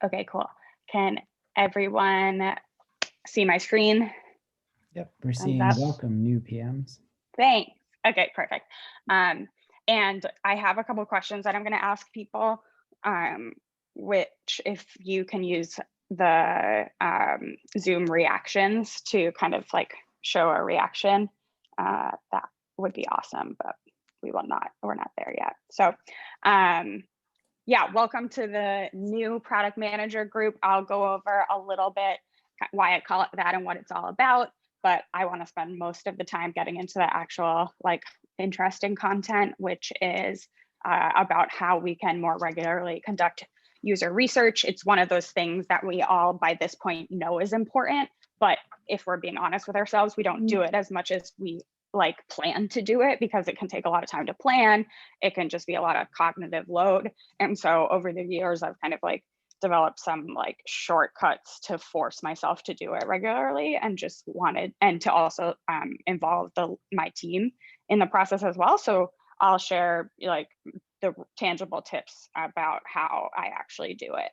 Okay, cool. Can everyone see my screen? Yep, we're Thumbs seeing up. welcome new PMs. Thanks. Okay, perfect. And I have a couple of questions that I'm going to ask people, which if you can use the Zoom reactions to kind of like show a reaction, that would be awesome, but we're not there yet. So yeah, welcome to the new product manager group. I'll go over a little bit why I call it that and what it's all about, but I want to spend most of the time getting into the actual like interesting content, which is about how we can more regularly conduct user research. It's one of those things that we all by this point know is important, but if we're being honest with ourselves, we don't do it as much as we like plan to do it because it can take a lot of time to plan. It can just be a lot of cognitive load. And so over the years, I've kind of like developed some like shortcuts to force myself to do it regularly and just wanted, and to also involve my team in the process as well. So I'll share like the tangible tips about how I actually do it.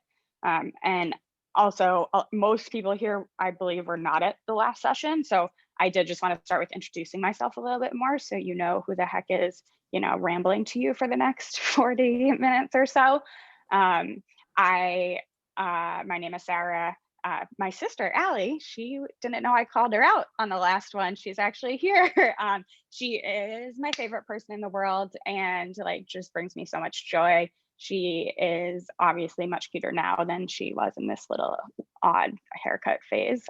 And also most people here, I believe, were not at the last session. So I did just want to start with introducing myself a little bit more so you know who the heck is, rambling to you for the next 40 minutes or so. My name is Sarah. My sister, Allie, she didn't know I called her out on the last one. She's actually here. She is my favorite person in the world and like just brings me so much joy. She is obviously much cuter now than she was in this little odd haircut phase,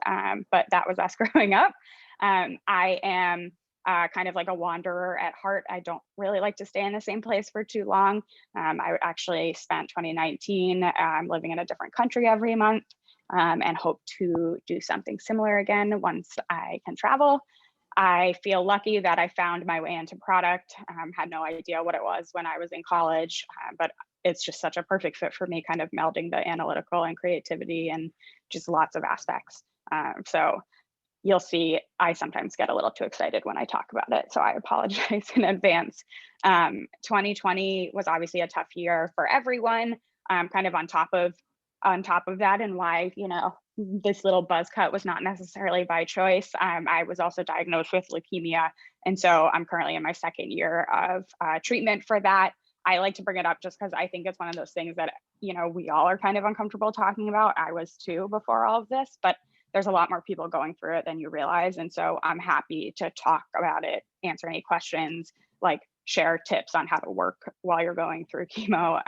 but that was us growing up. I am kind of like a wanderer at heart. I don't really like to stay in the same place for too long. I actually spent 2019 living in a different country every month and hope to do something similar again once I can travel. I feel lucky that I found my way into product. Had no idea what it was when I was in college, but it's just such a perfect fit for me, kind of melding the analytical and creativity and just lots of aspects. So you'll see I sometimes get a little too excited when I talk about it, so I apologize in advance. 2020 was obviously a tough year for everyone, kind of on top of that, and why this little buzz cut was not necessarily by choice. I was also diagnosed with leukemia, and so I'm currently in my second year of treatment for that. I like to bring it up just because I think it's one of those things that we all are kind of uncomfortable talking about. I was too before all of this, but there's a lot more people going through it than you realize. And so I'm happy to talk about it, answer any questions, like share tips on how to work while you're going through chemo,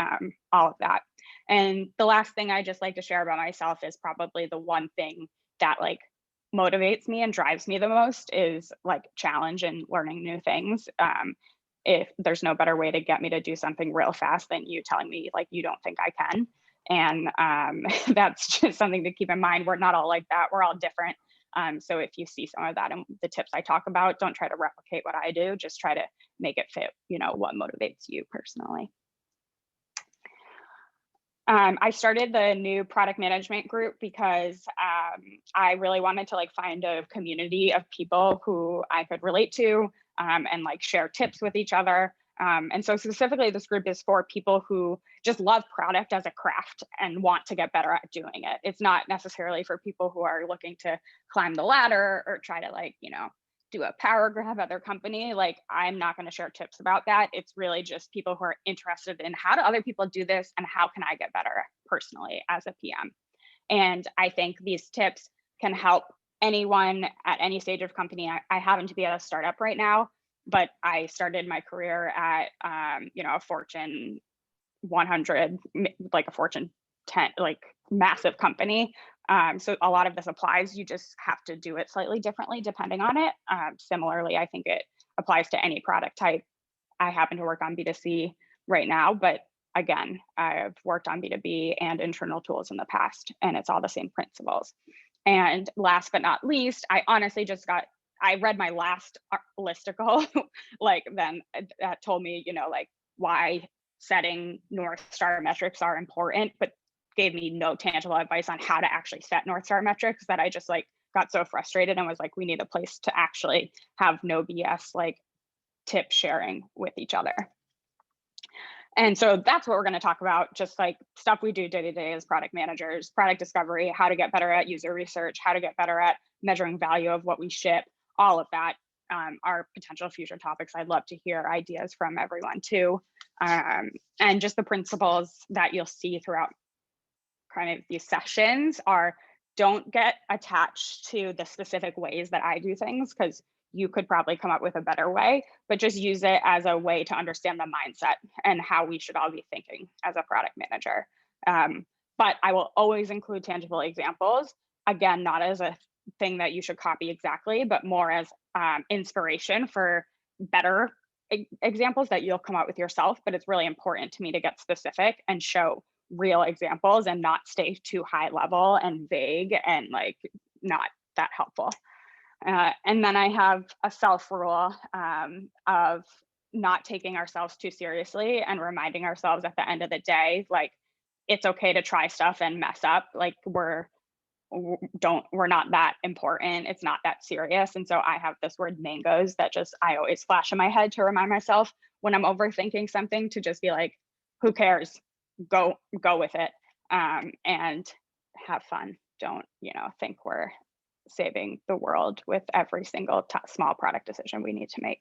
all of that. And the last thing I just like to share about myself is probably the one thing that like motivates me and drives me the most is like challenge and learning new things. If there's no better way to get me to do something real fast than you telling me like you don't think I can. And that's just something to keep in mind. We're not all like that. We're all different. So if you see some of that in the tips I talk about, don't try to replicate what I do. Just try to make it fit, what motivates you personally. I started the new product management group because I really wanted to like find a community of people who I could relate to and like share tips with each other. And so specifically this group is for people who just love product as a craft and want to get better at doing it. It's not necessarily for people who are looking to climb the ladder or try to like, do a power grab at their company. Like I'm not going to share tips about that. It's really just people who are interested in how do other people do this and how can I get better personally as a PM. And I think these tips can help anyone at any stage of company. I happen to be at a startup right now, but I started my career at, a Fortune 100, like a Fortune 10, like massive company. So a lot of this applies. You just have to do it slightly differently depending on it. Similarly, I think it applies to any product type. I happen to work on B2C right now, but again, I've worked on B2B and internal tools in the past, and it's all the same principles. And last but not least, I honestly I read my last listicle, like then that told me, like why setting North Star metrics are important, but gave me no tangible advice on how to actually set North Star metrics that I just like got so frustrated and was like, we need a place to actually have no BS like tip sharing with each other. And so that's what we're going to talk about, just like stuff we do day to day as product managers, product discovery, how to get better at user research, how to get better at measuring value of what we ship, all of that are potential future topics. I'd love to hear ideas from everyone too. And just the principles that you'll see throughout kind of these sessions are, don't get attached to the specific ways that I do things, because you could probably come up with a better way, but just use it as a way to understand the mindset and how we should all be thinking as a product manager. But I will always include tangible examples. Again, not as a thing that you should copy exactly, but more as inspiration for better examples that you'll come up with yourself. But it's really important to me to get specific and show real examples and not stay too high level and vague and like not that helpful. And then I have a self rule of not taking ourselves too seriously and reminding ourselves at the end of the day, like, it's okay to try stuff and mess up. Like we're not that important. It's not that serious. And so I have this word mangoes that just, I always flash in my head to remind myself when I'm overthinking something to just be like, who cares? Go with it and have fun. Don't, think we're saving the world with every single small product decision we need to make.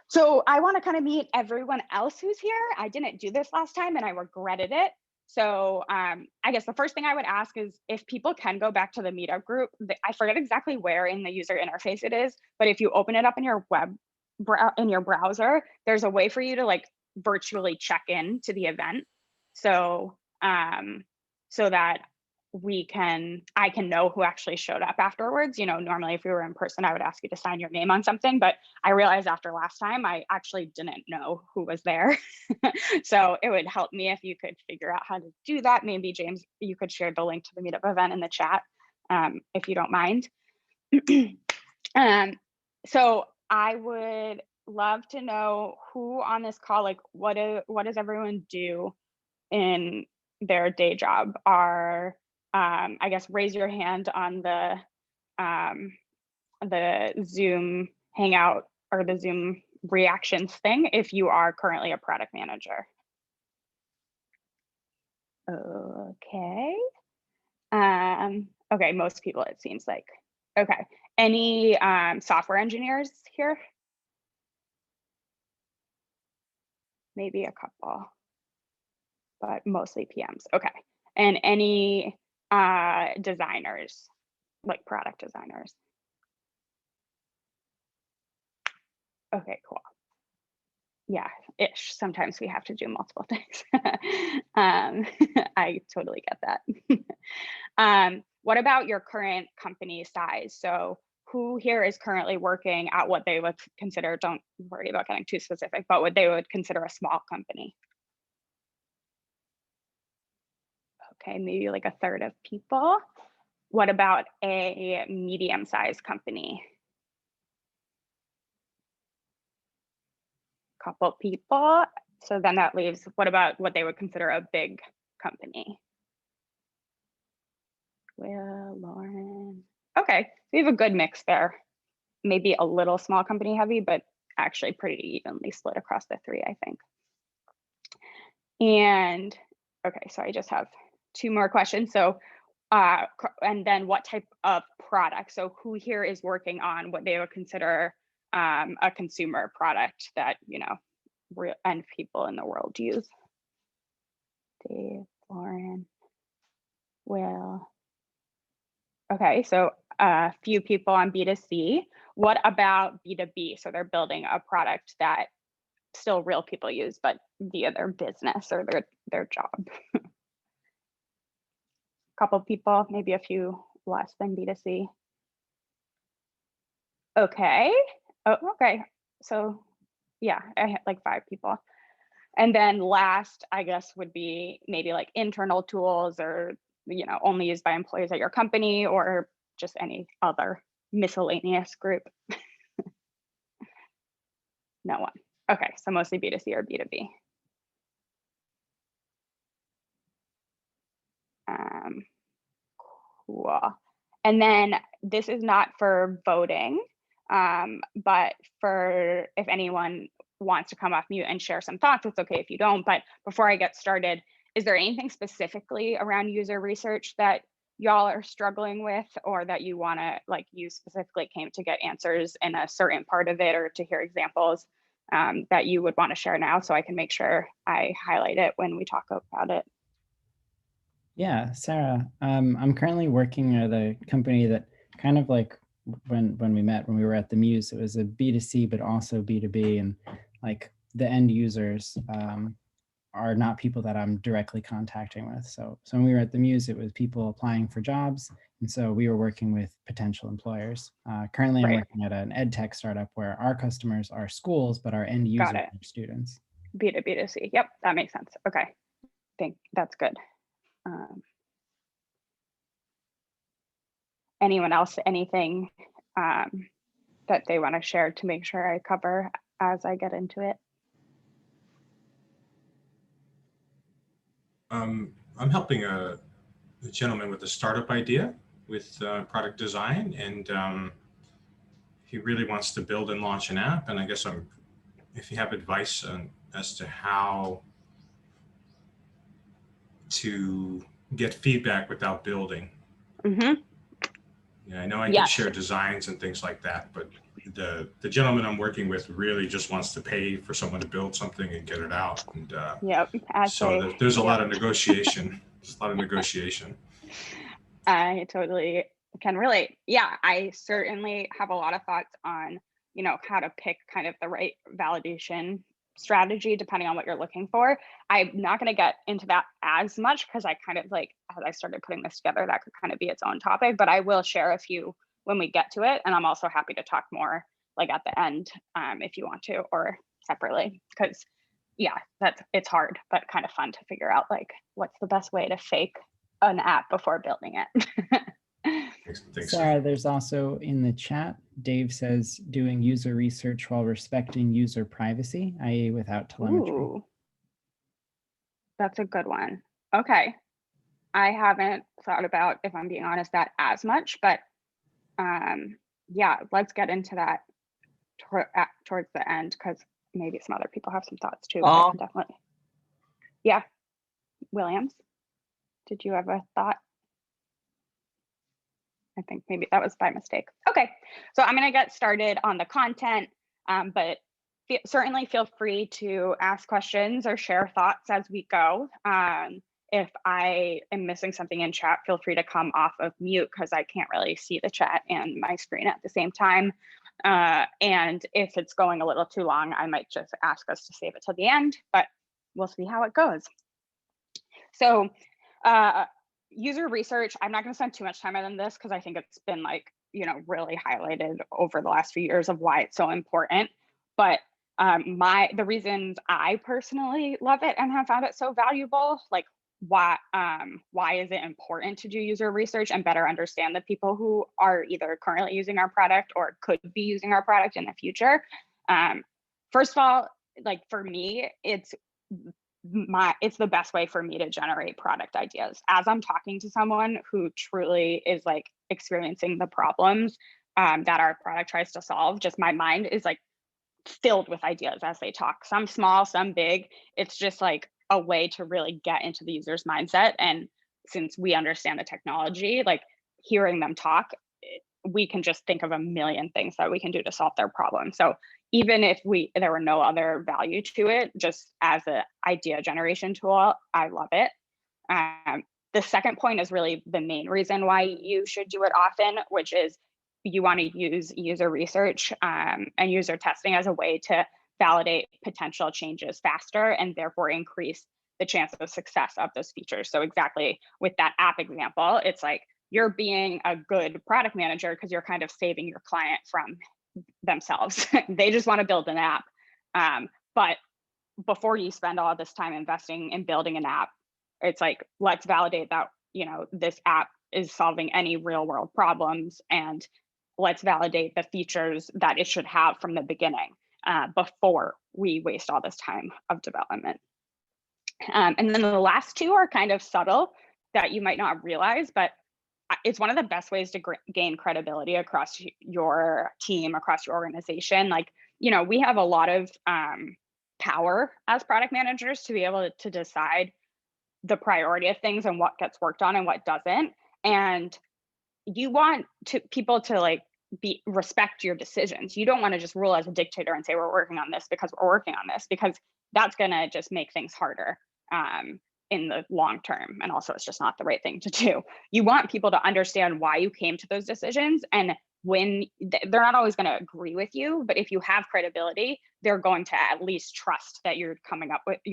So I want to kind of meet everyone else who's here. I didn't do this last time and I regretted it. So I guess the first thing I would ask is if people can go back to the meetup group. I forget exactly where in the user interface it is, but if you open it up in your in your browser, there's a way for you to like virtually check in to the event. So so that I can know who actually showed up afterwards. Normally if we were in person, I would ask you to sign your name on something, but I realized after last time, I actually didn't know who was there. So it would help me if you could figure out how to do that. Maybe James, you could share the link to the meetup event in the chat, if you don't mind. So I would love to know who on this call, like what does everyone do in their day job? I guess raise your hand on the Zoom Hangout or the Zoom reactions thing if you are currently a product manager. Okay. Okay, most people it seems like. Okay. Any software engineers here? Maybe a couple, but mostly PMs. Okay. And any designers, like product designers? Okay, cool. Yeah, ish. Sometimes we have to do multiple things. I totally get that. What about your current company size? So who here is currently working at what they would consider, don't worry about getting too specific, but what they would consider a small company? Okay, maybe like a third of people. What about a medium-sized company? Couple people. So then that leaves, what about what they would consider a big company? Will, Lauren. Okay, we have a good mix there. Maybe a little small company heavy, but actually pretty evenly split across the three, I think. And okay, so I just have two more questions. So, and then what type of product? So who here is working on what they would consider a consumer product that, real and people in the world use? Dave, Lauren, Will. Okay, so a few people on B2C. What about B2B? So they're building a product that still real people use, but via their business or their job. Couple people, maybe a few less than B2C. Okay. Oh, okay. So yeah, I had like 5 people. And then last, I guess, would be maybe like internal tools or, only used by employees at your company or just any other miscellaneous group. No one. Okay, so mostly B2C or B2B. Cool. And then this is not for voting, but for if anyone wants to come off mute and share some thoughts, it's okay if you don't. But before I get started, is there anything specifically around user research that y'all are struggling with, or that you want to, like, you specifically came to get answers in a certain part of it, or to hear examples that you would want to share now, so I can make sure I highlight it when we talk about it? Yeah, Sarah, I'm currently working at a company that kind of like when we met, when we were at the Muse, it was a B2C, but also B2B. And like the end users are not people that I'm directly contacting with. So when we were at the Muse, it was people applying for jobs. And so we were working with potential employers. Currently, I'm Right. working at an ed tech startup where our customers are schools, but our end Got users it. are students. B2B2C. Yep, that makes sense. Okay, I think that's good. Anyone else, anything that they want to share to make sure I cover as I get into it? I'm helping a gentleman with a startup idea with product design, and he really wants to build and launch an app. And I guess if you have advice as to how to get feedback without building. Mm-hmm. Yeah, I know I can Yes. share designs and things like that, but the gentleman I'm working with really just wants to pay for someone to build something and get it out. And Yep. so there's a lot of negotiation. There's a lot of negotiation. I totally can relate. Yeah, I certainly have a lot of thoughts on, how to pick kind of the right validation strategy depending on what you're looking for. I'm not going to get into that as much because I kind of, like, as I started putting this together, that could kind of be its own topic, but I will share a few when we get to it. And I'm also happy to talk more like at the end if you want to, or separately, because yeah, it's hard, but kind of fun to figure out, like, what's the best way to fake an app before building it. Thanks, Sarah, there's also in the chat, Dave says doing user research while respecting user privacy, i.e. without telemetry. Ooh, that's a good one. Okay. I haven't thought about, if I'm being honest, that as much, but yeah, let's get into that towards the end, because maybe some other people have some thoughts too. But I can definitely. Yeah. Williams, did you have a thought? I think maybe that was by mistake. Okay, so I'm going to get started on the content, but certainly feel free to ask questions or share thoughts as we go. If I am missing something in chat, feel free to come off of mute because I can't really see the chat and my screen at the same time. And if it's going a little too long, I might just ask us to save it till the end, but we'll see how it goes. So user research, I'm not going to spend too much time on this because I think it's been, like, really highlighted over the last few years of why it's so important. But the reasons I personally love it and have found it so valuable, like why is it important to do user research and better understand the people who are either currently using our product or could be using our product in the future. First of all, like, for me, it's the best way for me to generate product ideas. As I'm talking to someone who truly is, like, experiencing the problems that our product tries to solve, just my mind is, like, filled with ideas as they talk, some small, some big. It's just like a way to really get into the user's mindset. And since we understand the technology, like, hearing them talk, we can just think of a million things that we can do to solve their problem. So even if there were no other value to it, just as an idea generation tool, I love it. The second point is really the main reason why you should do it often, which is you want to use user research and user testing as a way to validate potential changes faster and therefore increase the chance of success of those features. So exactly with that app example, it's like you're being a good product manager because you're kind of saving your client from themselves. They just want to build an app. But before you spend all this time investing in building an app, it's like, let's validate that, this app is solving any real world problems, and let's validate the features that it should have from the beginning before we waste all this time of development. And then the last two are kind of subtle that you might not realize, but it's one of the best ways to gain credibility across your team, across your organization. Like, we have a lot of power as product managers to be able to decide the priority of things and what gets worked on and what doesn't. And you want people to like respect your decisions. You don't want to just rule as a dictator and say we're working on this because we're working on this, because that's gonna just make things harder in the long term. And also it's just not the right thing to do. You want people to understand why you came to those decisions, and when they're not always going to agree with you, but if you have credibility, they're going to at least trust that you're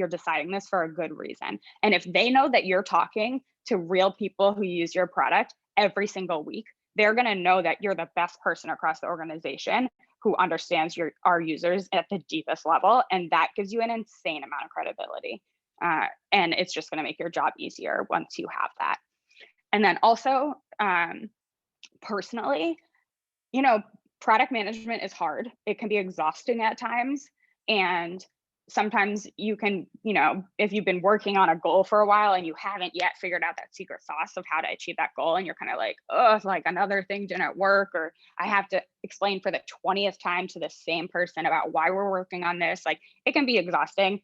deciding this for a good reason. And if they know that you're talking to real people who use your product every single week, they're going to know that you're the best person across the organization who understands our users at the deepest level. And that gives you an insane amount of credibility. And it's just going to make your job easier once you have that. And then also, personally, product management is hard. It can be exhausting at times. And sometimes you can, if you've been working on a goal for a while and you haven't yet figured out that secret sauce of how to achieve that goal, and you're kind of like, oh, it's like another thing didn't work, or I have to explain for the 20th time to the same person about why we're working on this. Like, it can be exhausting.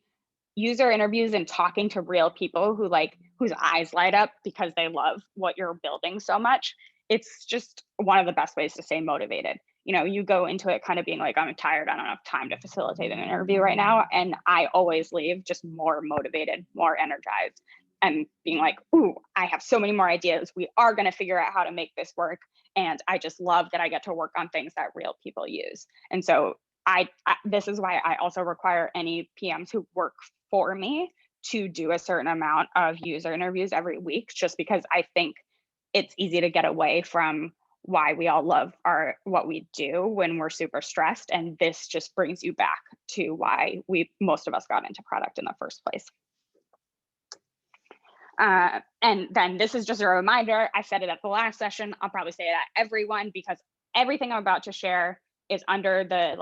User interviews and talking to real people whose eyes light up because they love what you're building so much. It's just one of the best ways to stay motivated. You go into it kind of being like, I'm tired, I don't have time to facilitate an interview right now. And I always leave just more motivated, more energized, and being like, ooh, I have so many more ideas. We are going to figure out how to make this work. And I just love that I get to work on things that real people use. And so this is why I also require any PMs who work for me to do a certain amount of user interviews every week, just because I think it's easy to get away from why we all love what we do when we're super stressed. And this just brings you back to why most of us got into product in the first place. And then this is just a reminder. I said it at the last session. I'll probably say it at everyone, because everything I'm about to share is under the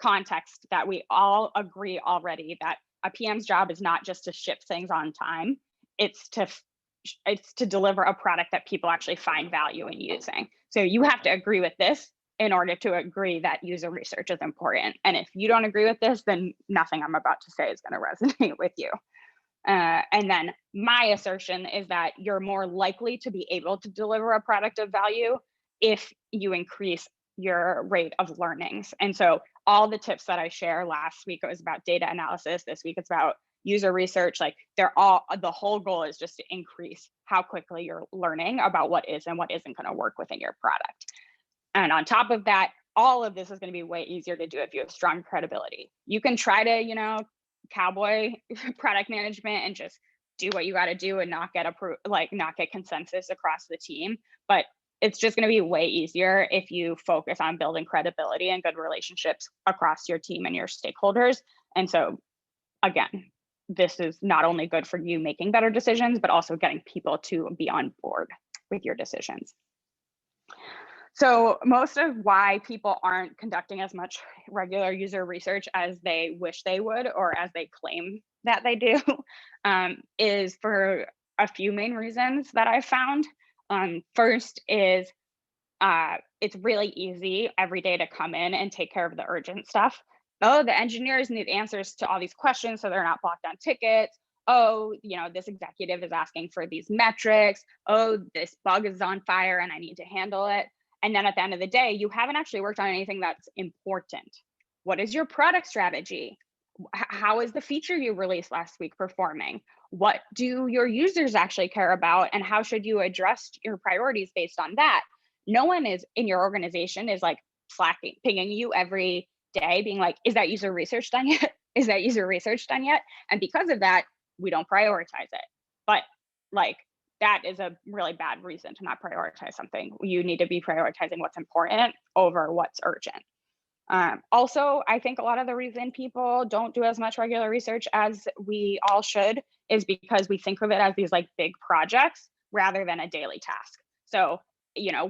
context that we all agree already that a PM's job is not just to ship things on time. It's to deliver a product that people actually find value in using. So you have to agree with this in order to agree that user research is important. And if you don't agree with this, then nothing I'm about to say is going to resonate with you. And then my assertion is that you're more likely to be able to deliver a product of value if you increase your rate of learnings. And so all the tips that I share, last week it was about data analysis, this week it's about user research, the whole goal is just to increase how quickly you're learning about what is and what isn't going to work within your product. And on top of that, all of this is going to be way easier to do if you have strong credibility. You can try to, cowboy product management and just do what you got to do and not get consensus across the team. But it's just going to be way easier if you focus on building credibility and good relationships across your team and your stakeholders. And so, again, this is not only good for you making better decisions, but also getting people to be on board with your decisions. So most of why people aren't conducting as much regular user research as they wish they would, or as they claim that they do, is for a few main reasons that I've found. First is it's really easy every day to come in and take care of the urgent stuff. Oh, the engineers need answers to all these questions so they're not blocked on tickets. Oh, this executive is asking for these metrics. Oh, this bug is on fire and I need to handle it. And then at the end of the day, you haven't actually worked on anything that's important. What is your product strategy? How is the feature you released last week performing? What do your users actually care about? And how should you address your priorities based on that? No one is in your organization is pinging you every day being like, is that user research done yet? Is that user research done yet? And because of that, we don't prioritize it. But that is a really bad reason to not prioritize something. You need to be prioritizing what's important over what's urgent. Also, I think a lot of the reason people don't do as much regular research as we all should is because we think of it as these big projects rather than a daily task. So,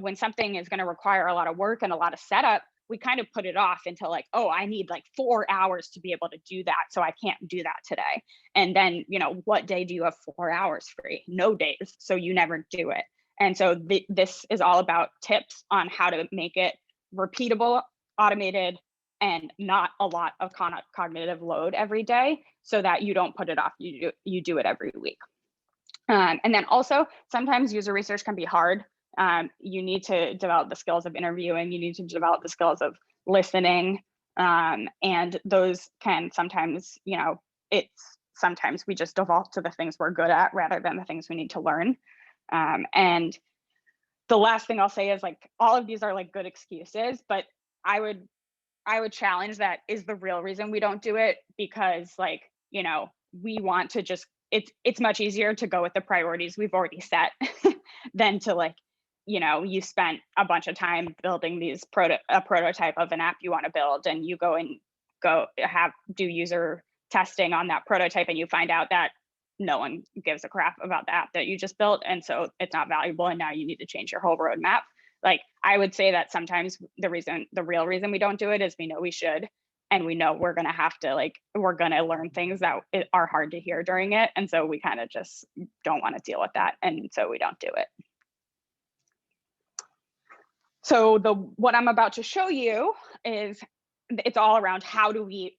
when something is going to require a lot of work and a lot of setup, we kind of put it off until oh, I need 4 hours to be able to do that. So I can't do that today. And then, what day do you have 4 hours free? No days. So you never do it. And so this is all about tips on how to make it repeatable, automated, and not a lot of cognitive load every day, so that you don't put it off. You do it every week. And then also, sometimes user research can be hard. You need to develop the skills of interviewing. You need to develop the skills of listening. And those can sometimes, sometimes we just default to the things we're good at rather than the things we need to learn. And the last thing I'll say is, like, all of these are like good excuses, but I would challenge that is the real reason we don't do it, because, like, we want to just, it's much easier to go with the priorities we've already set than to, like, you spent a bunch of time building a prototype of an app you want to build, and you do user testing on that prototype, and you find out that no one gives a crap about the app that you just built, and so it's not valuable, and now you need to change your whole roadmap. Like, I would say that sometimes the real reason we don't do it is we know we should, and we know we're gonna have to, we're gonna learn things that are hard to hear during it, and so we kind of just don't want to deal with that, and so we don't do it. So what I'm about to show you is, it's all around how do we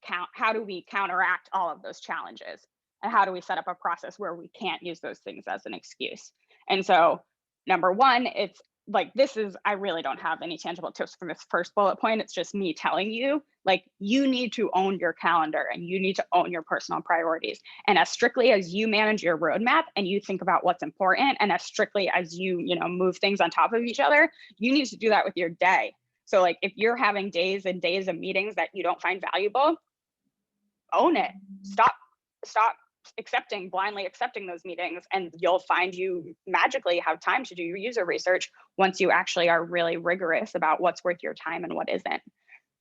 counteract all of those challenges, and how do we set up a process where we can't use those things as an excuse. And so, number one, it's like, I really don't have any tangible tips for this first bullet point. It's just me telling you, like, you need to own your calendar, and you need to own your personal priorities. And as strictly as you manage your roadmap and you think about what's important, and as strictly as you move things on top of each other, you need to do that with your day. So, like, if you're having days and days of meetings that you don't find valuable, own it. Stop blindly accepting those meetings, and you'll find you magically have time to do your user research once you actually are really rigorous about what's worth your time and what isn't.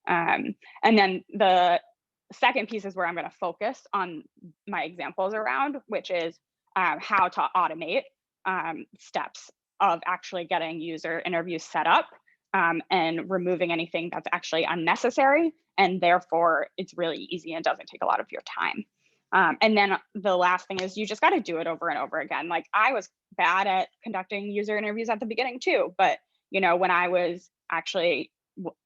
And then the second piece is where I'm going to focus on my examples around, which is how to automate steps of actually getting user interviews set up, and removing anything that's actually unnecessary, and therefore it's really easy and doesn't take a lot of your time. And then the last thing is, you just got to do it over and over again. Like, I was bad at conducting user interviews at the beginning too, but when I was actually,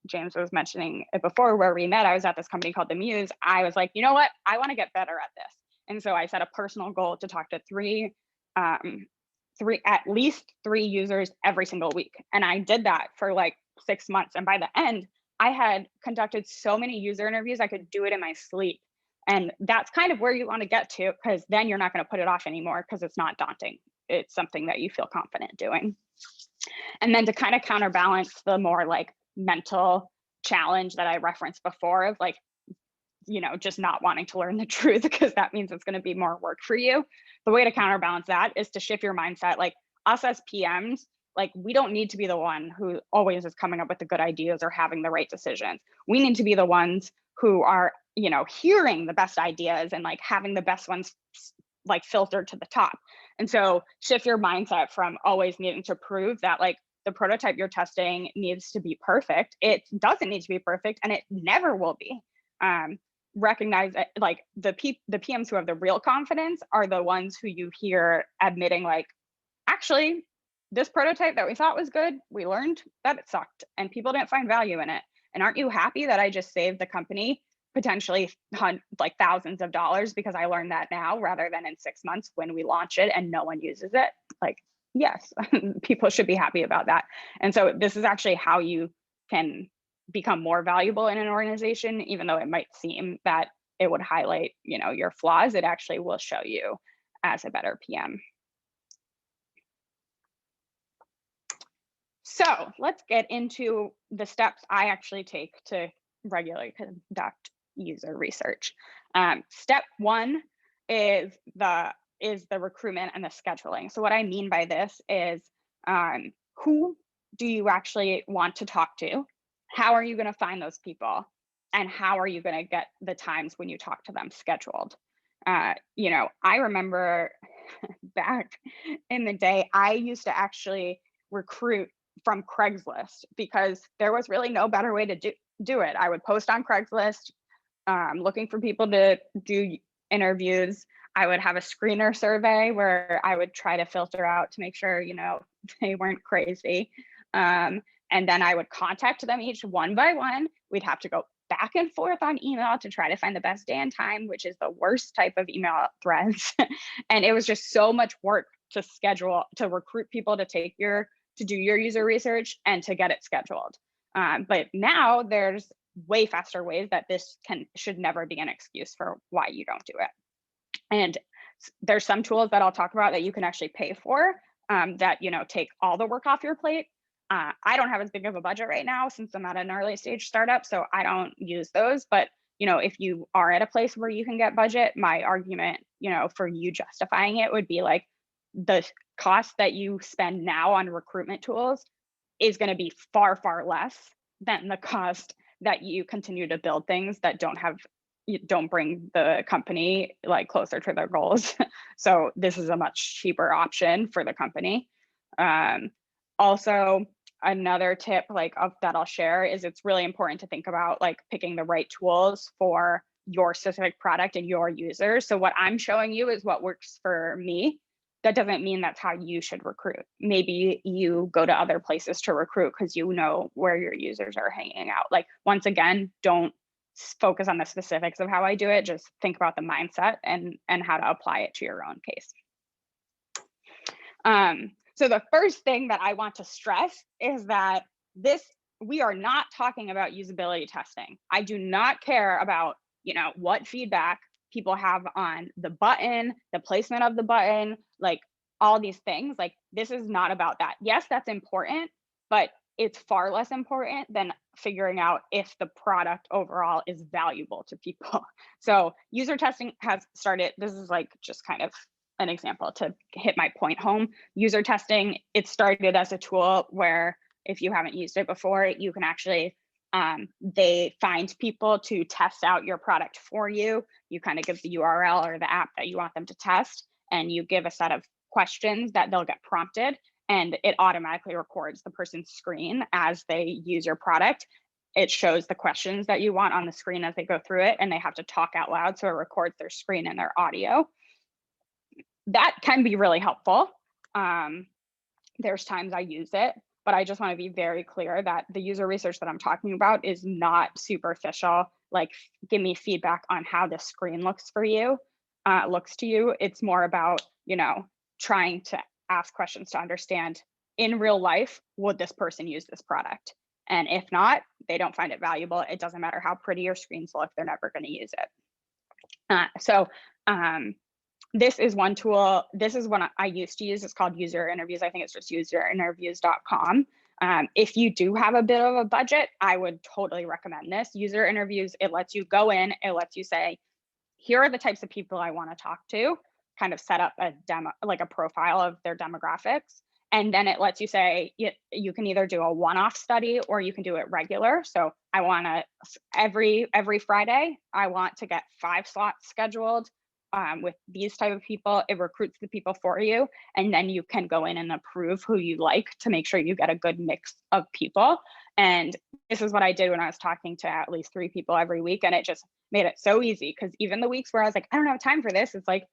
James was mentioning it before, where we met, I was at this company called The Muse. I was like, you know what, I want to get better at this. And so I set a personal goal to talk to at least three users every single week. And I did that for like 6 months. And by the end, I had conducted so many user interviews, I could do it in my sleep. And that's kind of where you want to get to, because then you're not going to put it off anymore, because it's not daunting. It's something that you feel confident doing. And then to kind of counterbalance the more like mental challenge that I referenced before of like, just not wanting to learn the truth, because that means it's going to be more work for you. The way to counterbalance that is to shift your mindset. Like, us as PMs, like, we don't need to be the one who always is coming up with the good ideas or having the right decisions. We need to be the ones who are, hearing the best ideas and like having the best ones like filtered to the top. And so shift your mindset from always needing to prove that like the prototype you're testing needs to be perfect. It doesn't need to be perfect, and it never will be. Recognize that like the PMs who have the real confidence are the ones who you hear admitting like, actually, this prototype that we thought was good, we learned that it sucked and people didn't find value in it. And aren't you happy that I just saved the company potentially like thousands of dollars because I learned that now, rather than in 6 months when we launch it and no one uses it? Like, yes, people should be happy about that. And so this is actually how you can become more valuable in an organization. Even though it might seem that it would highlight, your flaws, it actually will show you as a better PM. So let's get into the steps I actually take to regularly conduct user research. Step one is the recruitment and the scheduling. So what I mean by this is, who do you actually want to talk to? How are you going to find those people? And how are you going to get the times when you talk to them scheduled? I remember back in the day, I used to actually recruit from Craigslist, because there was really no better way to do it. I would post on Craigslist, looking for people to do interviews. I would have a screener survey where I would try to filter out to make sure, they weren't crazy. And then I would contact them each one by one. We'd have to go back and forth on email to try to find the best day and time, which is the worst type of email threads. And it was just so much work to schedule, to recruit people to do your user research and to get it scheduled. But now there's way faster ways that this should never be an excuse for why you don't do it. And there's some tools that I'll talk about that you can actually pay for, that, take all the work off your plate. I don't have as big of a budget right now since I'm at an early stage startup, so I don't use those. But, if you are at a place where you can get budget, my argument, for you justifying it would be like, the cost that you spend now on recruitment tools is going to be far, far less than the cost that you continue to build things that don't bring the company like closer to their goals. So this is a much cheaper option for the company. Also, another tip that I'll share is it's really important to think about like picking the right tools for your specific product and your users. So what I'm showing you is what works for me. That doesn't mean that's how you should recruit. Maybe you go to other places to recruit because you know where your users are hanging out. Like, once again, don't focus on the specifics of how I do it. Just think about the mindset and how to apply it to your own case. So the first thing that I want to stress is that we are not talking about usability testing. I do not care about, what feedback people have on the button, the placement of the button, like all these things. Like, this is not about that. Yes, that's important, but it's far less important than figuring out if the product overall is valuable to people. So user testing has started. This is like just kind of an example to hit my point home. User testing, it started as a tool where if you haven't used it before, you can actually, they find people to test out your product for you. You kind of give the URL or the app that you want them to test, and you give a set of questions that they'll get prompted, and it automatically records the person's screen as they use your product. It shows the questions that you want on the screen as they go through it, and they have to talk out loud, so it records their screen and their audio. That can be really helpful. There's times I use it, but I just want to be very clear that the user research that I'm talking about is not superficial. Like, give me feedback on how the screen looks for you, looks to you. It's more about, trying to ask questions to understand, in real life, would this person use this product? And if not, they don't find it valuable. It doesn't matter how pretty your screens look, they're never going to use it. This is one tool. This is one I used to use. It's called User Interviews. I think it's just userinterviews.com. If you do have a bit of a budget, I would totally recommend this. User Interviews, it lets you go in, it lets you say, here are the types of people I want to talk to, kind of set up a demo, like a profile of their demographics. And then it lets you say, you can either do a one-off study or you can do it regular. So I want to, every Friday, I want to get 5 slots scheduled with these type of people. It recruits the people for you, and then you can go in and approve who you like to make sure you get a good mix of people. And this is what I did when I was talking to at least 3 people every week, and it just made it so easy, because even the weeks where I was like, I don't have time for this, it's like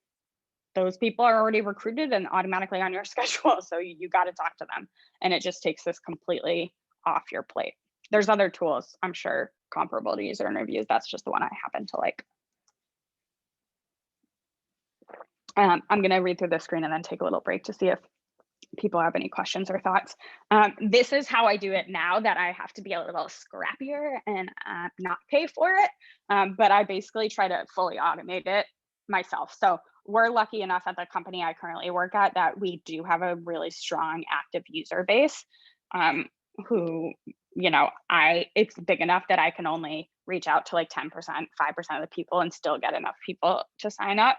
those people are already recruited and automatically on your schedule, so you got to talk to them, and it just takes this completely off your plate. There's other tools, I'm sure, comparable to User Interviews. That's just the one I happen to like. I'm going to read through the screen and then take a little break to see if people have any questions or thoughts. This is how I do it now that I have to be a little scrappier and not pay for it. But I basically try to fully automate it myself. So we're lucky enough at the company I currently work at that we do have a really strong active user base who, it's big enough that I can only reach out to like 10%, 5% of the people and still get enough people to sign up.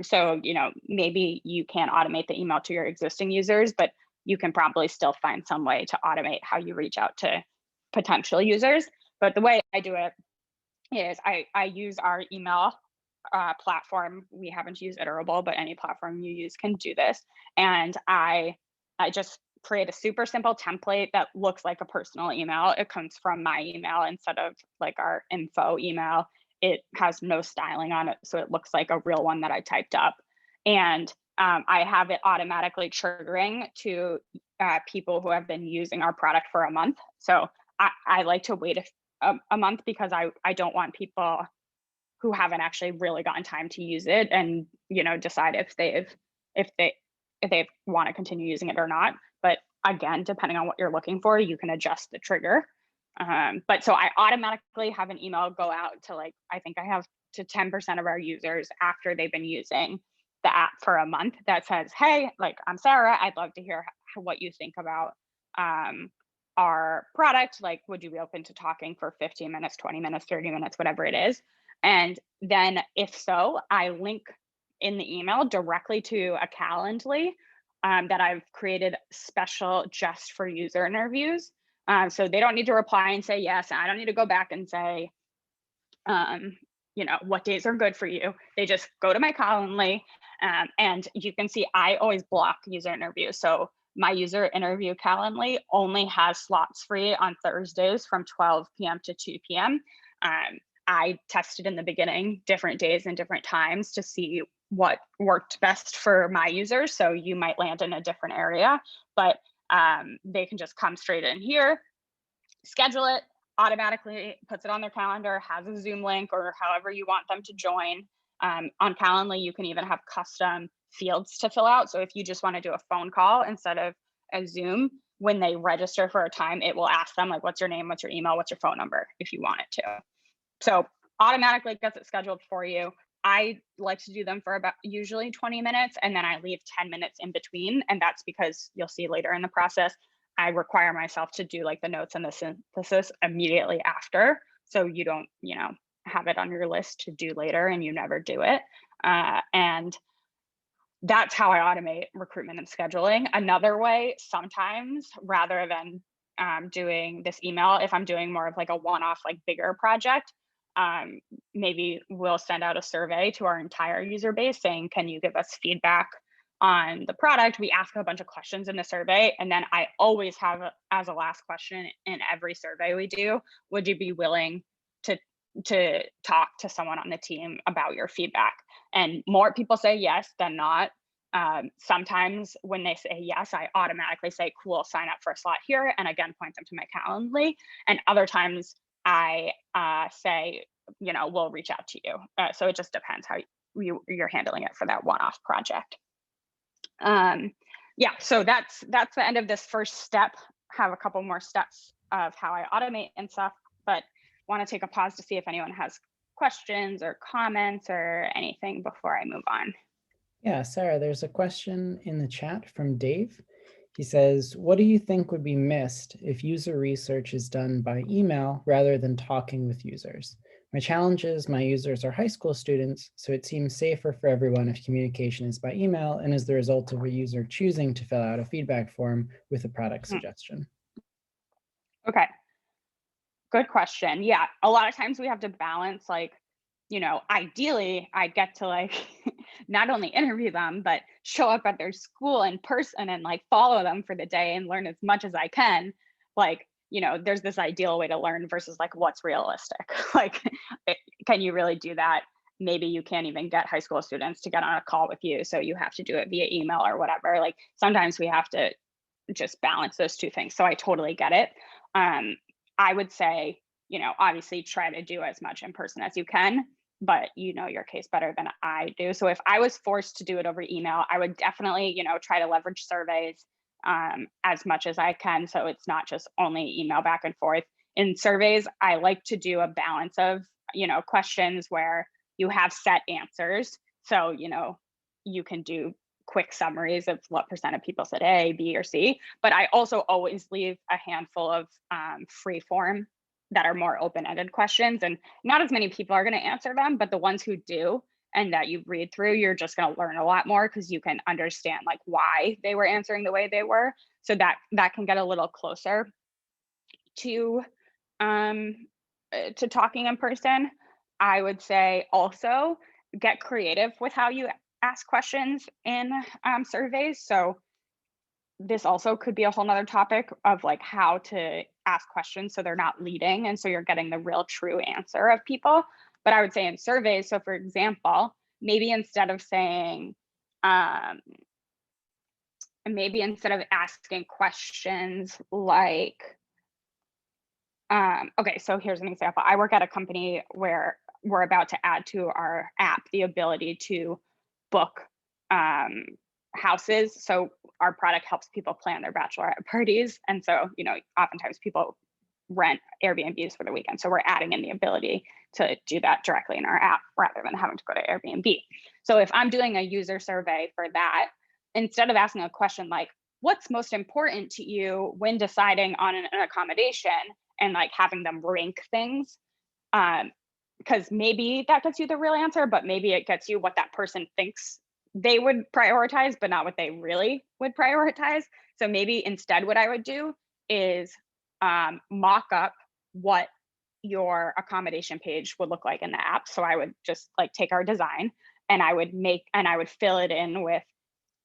So, maybe you can't automate the email to your existing users, but you can probably still find some way to automate how you reach out to potential users. But the way I do it is I use our email platform. We happen to use Iterable, but any platform you use can do this. And I just create a super simple template that looks like a personal email. It comes from my email instead of like our info email. It has no styling on it, so it looks like a real one that I typed up. And I have it automatically triggering to people who have been using our product for a month. So I like to wait a month because I don't want people who haven't actually really gotten time to use it and, you know, decide if they want to continue using it or not. But again, depending on what you're looking for, you can adjust the trigger. But so I automatically have an email go out to, like, I think I have to 10% of our users after they've been using the app for a month that says, hey, like, I'm Sarah. I'd love to hear what you think about our product. Like, would you be open to talking for 15 minutes, 20 minutes, 30 minutes, whatever it is? And then if so, I link in the email directly to a Calendly that I've created special just for user interviews. So they don't need to reply and say yes. I don't need to go back and say, you know, what days are good for you. They just go to my Calendly, and you can see I always block user interviews. So my user interview Calendly only has slots free on Thursdays from 12 p.m. to 2 p.m. I tested in the beginning different days and different times to see what worked best for my users. So you might land in a different area, but they can just come straight in here, schedule it, automatically puts it on their calendar, has a Zoom link or however you want them to join. On Calendly, you can even have custom fields to fill out. So if you just want to do a phone call instead of a Zoom, when they register for a time, it will ask them, like, what's your name, what's your email, what's your phone number, if you want it to. So automatically gets it scheduled for you. I like to do them for about usually 20 minutes, and then I leave 10 minutes in between. And that's because you'll see later in the process, I require myself to do like the notes and the synthesis immediately after. So you don't, you know, have it on your list to do later and you never do it. And that's how I automate recruitment and scheduling. Another way, sometimes rather than doing this email, if I'm doing more of like a one-off, like bigger project, maybe we'll send out a survey to our entire user base saying, can you give us feedback on the product? We ask a bunch of questions in the survey. And then I always have as a last question in every survey we do, would you be willing to talk to someone on the team about your feedback? And more people say yes than not. Sometimes when they say yes, I automatically say, cool, sign up for a slot here. And again, point them to my Calendly. And other times I say, you know, we'll reach out to you. So it just depends how you're handling it for that one-off project. Yeah, so that's the end of this first step. Have a couple more steps of how I automate and stuff, but want to take a pause to see if anyone has questions or comments or anything before I move on. Yeah, Sarah, there's a question in the chat from Dave. He says, what do you think would be missed if user research is done by email rather than talking with users? My challenge is my users are high school students, so it seems safer for everyone if communication is by email and is the result of a user choosing to fill out a feedback form with a product suggestion. Okay, good question. Yeah, a lot of times we have to balance, like, you know, ideally I'd get to like not only interview them, but show up at their school in person and like follow them for the day and learn as much as I can. Like, you know, there's this ideal way to learn versus like what's realistic. Like, can you really do that? Maybe you can't even get high school students to get on a call with you. So you have to do it via email or whatever. Like sometimes we have to just balance those two things. So I totally get it. I would say, you know, obviously try to do as much in person as you can, but you know your case better than I do. So if I was forced to do it over email, I would definitely, you know, try to leverage surveys as much as I can. So it's not just only email back and forth. In surveys, I like to do a balance of, you know, questions where you have set answers. So, you know, you can do quick summaries of what % of people said A, B, or C. But I also always leave a handful of free form that are more open-ended questions, and not as many people are going to answer them, but the ones who do and that you read through, you're just going to learn a lot more because you can understand like why they were answering the way they were. So that can get a little closer to talking in person. I would say also get creative with how you ask questions in surveys. So this also could be a whole nother topic of like how to ask questions so they're not leading and so you're getting the real true answer of people. But I would say in surveys, so for example, maybe instead of saying, maybe instead of asking questions like, Okay, so here's an example. I work at a company where we're about to add to our app the ability to book houses. So our product helps people plan their bachelorette parties. And so, oftentimes people rent Airbnbs for the weekend. So we're adding in the ability to do that directly in our app rather than having to go to Airbnb. So if I'm doing a user survey for that, instead of asking a question like, what's most important to you when deciding on an accommodation, and like having them rank things, because maybe that gets you the real answer, but maybe it gets you what that person thinks they would prioritize, but not what they really would prioritize. So maybe instead what I would do is mock up what your accommodation page would look like in the app. So I would just like take our design and I would fill it in with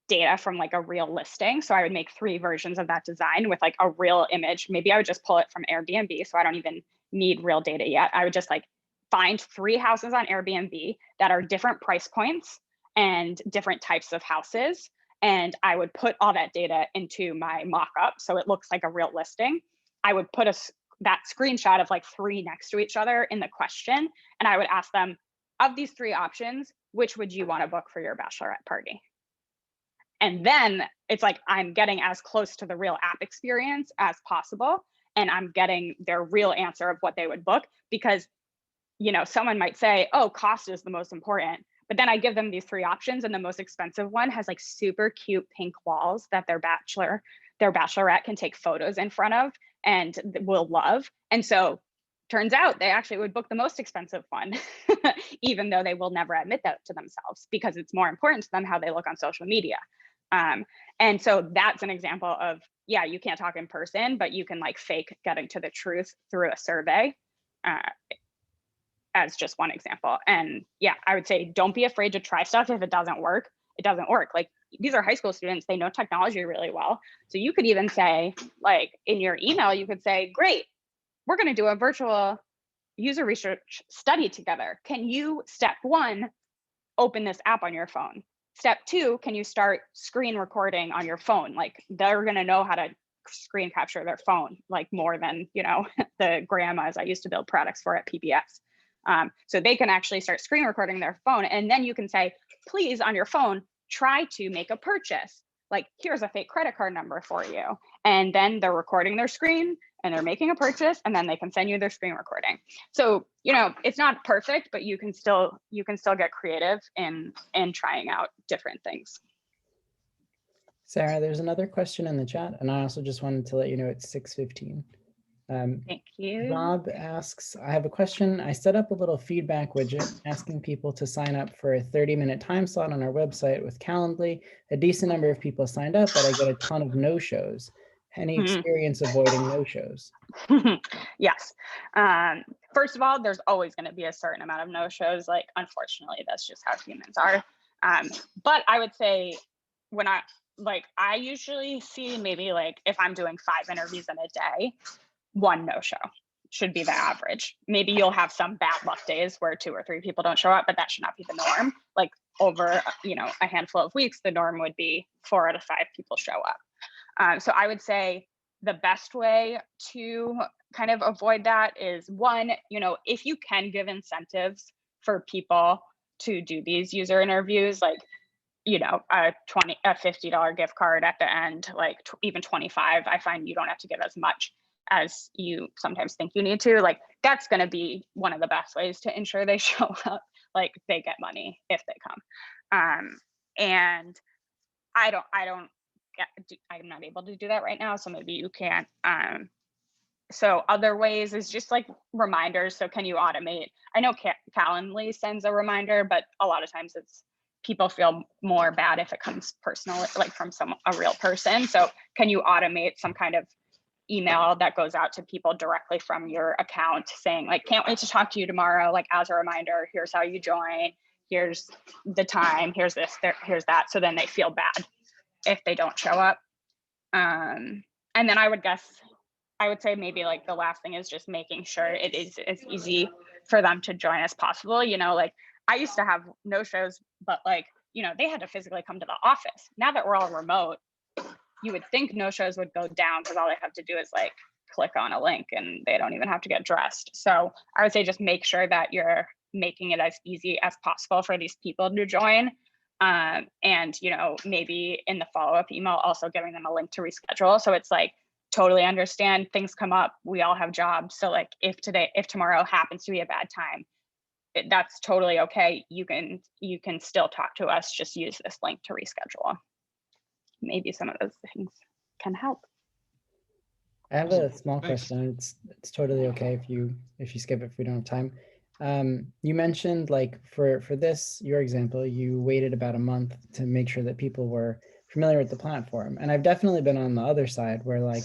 data from like a real listing. So I would make 3 versions of that design with like a real image. Maybe I would just pull it from Airbnb. So I don't even need real data yet. I would just like find 3 houses on Airbnb that are different price points and different types of houses. And I would put all that data into my mock-up so it looks like a real listing. I would put that screenshot of like 3 next to each other in the question. And I would ask them, of these 3 options, which would you want to book for your bachelorette party? And then it's like I'm getting as close to the real app experience as possible. And I'm getting their real answer of what they would book, because, someone might say, oh, cost is the most important. But then I give them these 3 options, and the most expensive one has like super cute pink walls that their bachelorette can take photos in front of and will love. And so turns out they actually would book the most expensive one, even though they will never admit that to themselves, because it's more important to them how they look on social media. And so that's an example of, yeah, you can't talk in person, but you can like fake getting to the truth through a survey, as just one example. And yeah, I would say don't be afraid to try stuff. If it doesn't work, it doesn't work. Like, these are high school students, they know technology really well. So you could even say, like in your email, you could say, great, we're going to do a virtual user research study together. Can you, step 1, open this app on your phone? Step 2, can you start screen recording on your phone? Like, they're going to know how to screen capture their phone, like more than, the grandmas I used to build products for at PBS. So they can actually start screen recording their phone. And then you can say, please, on your phone, try to make a purchase. Like, here's a fake credit card number for you. And then they're recording their screen and they're making a purchase, and then they can send you their screen recording. So, it's not perfect, but you can still get creative in trying out different things. Sarah, there's another question in the chat, and I also just wanted to let you know it's 6:15. Thank you. Rob asks, I have a question. I set up a little feedback widget asking people to sign up for a 30-minute time slot on our website with Calendly. A decent number of people signed up, but I get a ton of no-shows. Any experience avoiding no-shows? Yes. First of all, there's always going to be a certain amount of no-shows. Like, unfortunately, that's just how humans are. But I would say when I usually see maybe like if I'm doing 5 interviews in a day, 1 no-show should be the average. Maybe you'll have some bad luck days where 2 or 3 people don't show up, but that should not be the norm. Like, over, a handful of weeks, the norm would be 4 out of 5 people show up. So I would say the best way to kind of avoid that is, 1, if you can give incentives for people to do these user interviews, like, a $50 gift card at the end, like even 25, I find you don't have to give as much as you sometimes think you need to. Like, that's going to be one of the best ways to ensure they show up. Like, they get money if they come. And I'm not able to do that right now, so maybe you can't. So other ways is just like reminders. So can you automate? I know Calendly sends a reminder, but a lot of times people feel more bad if it comes personally, like from a real person. So can you automate some kind of email that goes out to people directly from your account saying, like, can't wait to talk to you tomorrow, like, as a reminder, here's how you join, here's the time, here's this, here's that. So then they feel bad if they don't show up. And then I would say maybe like the last thing is just making sure it is as easy for them to join as possible. Like, I used to have no shows, but like, they had to physically come to the office. Now that we're all remote, you would think no shows would go down because all they have to do is like click on a link and they don't even have to get dressed. So I would say just make sure that you're making it as easy as possible for these people to join. And, you know, maybe in the follow-up email, also giving them a link to reschedule. So it's like, totally understand things come up. We all have jobs. So like if tomorrow happens to be a bad time, that's totally okay. You can still talk to us. Just use this link to reschedule. Maybe some of those things can help. I have a small Thanks. question. It's totally okay if you skip it if we don't have time. You mentioned like for this, your example, you waited about a month to make sure that people were familiar with the platform. And I've definitely been on the other side where like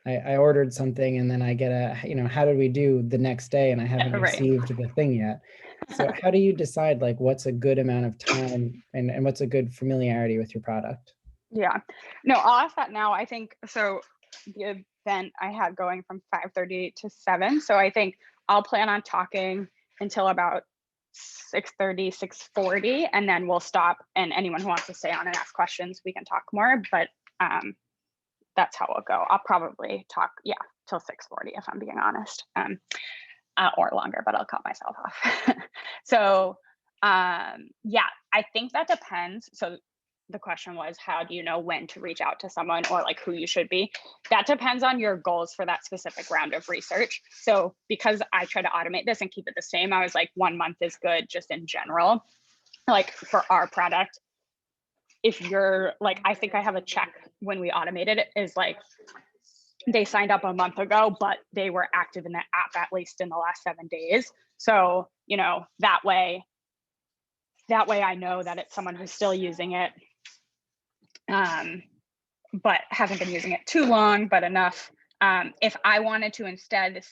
I ordered something and then I get a, you know, how did we do the next day and I haven't Right. received the thing yet. So how do you decide like what's a good amount of time and what's a good familiarity with your product? Yeah, no, I'll ask that now. I think so. The event I had going from 5:30 to 7. So I think I'll plan on talking until about 6:30, 6:40, and then we'll stop. And anyone who wants to stay on and ask questions, we can talk more. But that's how it'll go. I'll probably talk, yeah, till 6:40 if I'm being honest, or longer, but I'll cut myself off. So yeah, I think that depends. So the question was, how do you know when to reach out to someone or like who you should be? That depends on your goals for that specific round of research. So because I try to automate this and keep it the same, I was like 1 month is good just in general. Like for our product, if you're like, I think I have a check when we automated it is like, they signed up a month ago, but they were active in the app at least in the last 7 days. So, you know, that way I know that it's someone who's still using it, but hasn't been using it too long, but enough. If I wanted to instead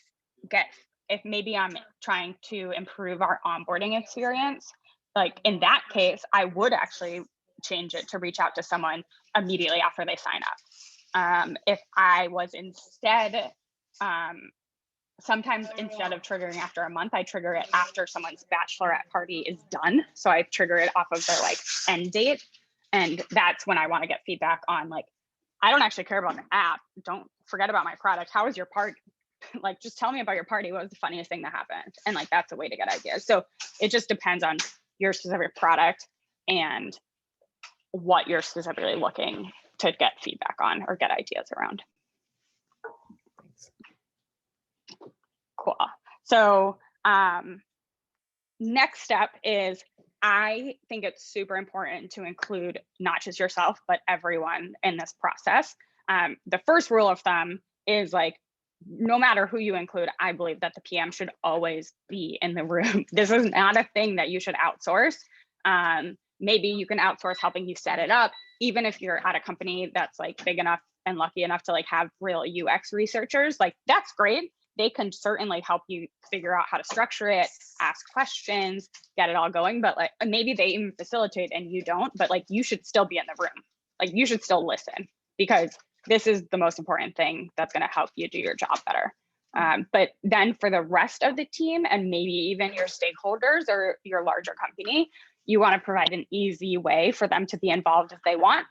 if maybe I'm trying to improve our onboarding experience, like in that case, I would actually change it to reach out to someone immediately after they sign up. If I was instead, sometimes instead of triggering after a month, I trigger it after someone's bachelorette party is done. So I trigger it off of their like end date. And that's when I want to get feedback on like, I don't actually care about the app. Don't forget about my product. How was your party? Like, just tell me about your party. What was the funniest thing that happened? And like, that's a way to get ideas. So it just depends on your specific product and what you're specifically looking to get feedback on or get ideas around. Thanks. Cool. So next step is, I think it's super important to include not just yourself, but everyone in this process. The first rule of thumb is like, no matter who you include, I believe that the PM should always be in the room. This is not a thing that you should outsource. Maybe you can outsource helping you set it up, even if you're at a company that's like big enough and lucky enough to like have real UX researchers, like that's great. They can certainly help you figure out how to structure it, ask questions, get it all going. But like maybe they even facilitate and you don't, but like you should still be in the room. Like you should still listen, because this is the most important thing that's going to help you do your job better. But then for the rest of the team and maybe even your stakeholders or your larger company, you want to provide an easy way for them to be involved if they want,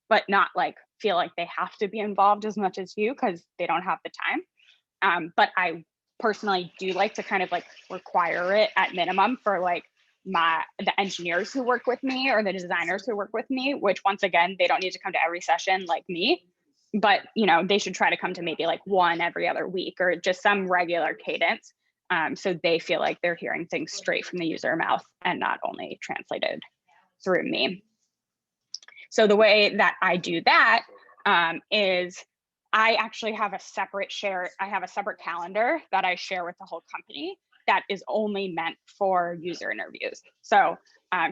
but not like feel like they have to be involved as much as you because they don't have the time. But I personally do like to kind of like require it at minimum for like the engineers who work with me or the designers who work with me, which once again, they don't need to come to every session like me, but you know, they should try to come to maybe like one every other week or just some regular cadence. So they feel like they're hearing things straight from the user mouth and not only translated through me. So the way that I do that is I actually have a separate calendar that I share with the whole company that is only meant for user interviews. So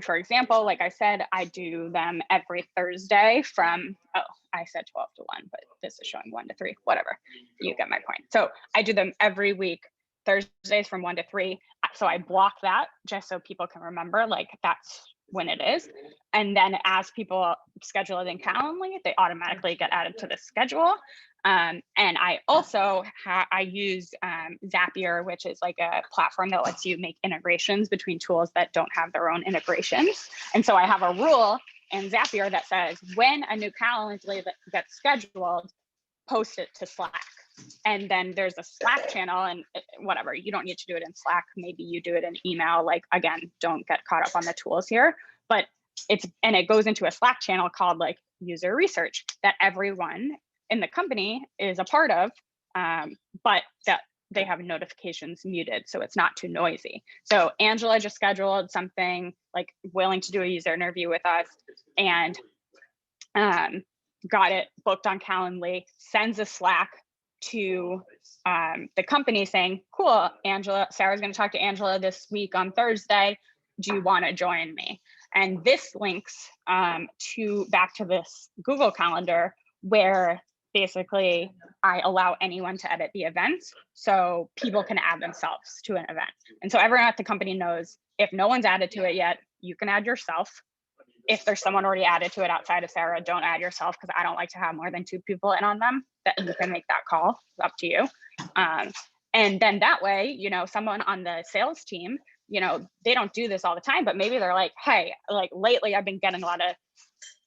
for example, like I said, I do them every Thursday from, I said 12 to 1, but this is showing 1 to 3, whatever, you get my point. So I do them every week, Thursdays from 1 to 3. So I block that just so people can remember, like that's when it is. And then as people schedule it in Calendly, they automatically get added to the schedule. And I also I use Zapier, which is like a platform that lets you make integrations between tools that don't have their own integrations. And so I have a rule in Zapier that says when a new Calendly gets scheduled, post it to Slack. And then there's a Slack channel, and whatever, you don't need to do it in Slack. Maybe you do it in email. Like, again, don't get caught up on the tools here, but it goes into a Slack channel called like user research that everyone in the company is a part of, but that they have notifications muted, so it's not too noisy. So Angela just scheduled something, like willing to do a user interview with us, and got it booked on Calendly, sends a Slack to the company saying, cool, Sarah's going to talk to Angela this week on Thursday. Do you want to join me? And this links back to this Google Calendar, where basically I allow anyone to edit the events, so people can add themselves to an event. And so everyone at the company knows, if no one's added to it yet, you can add yourself. If there's someone already added to it outside of Sarah, don't add yourself, because I don't like to have more than 2 people in on them. That you can make that call, it's up to you. And then that way, you know, someone on the sales team, you know, they don't do this all the time, but maybe they're like, hey, like lately I've been getting a lot of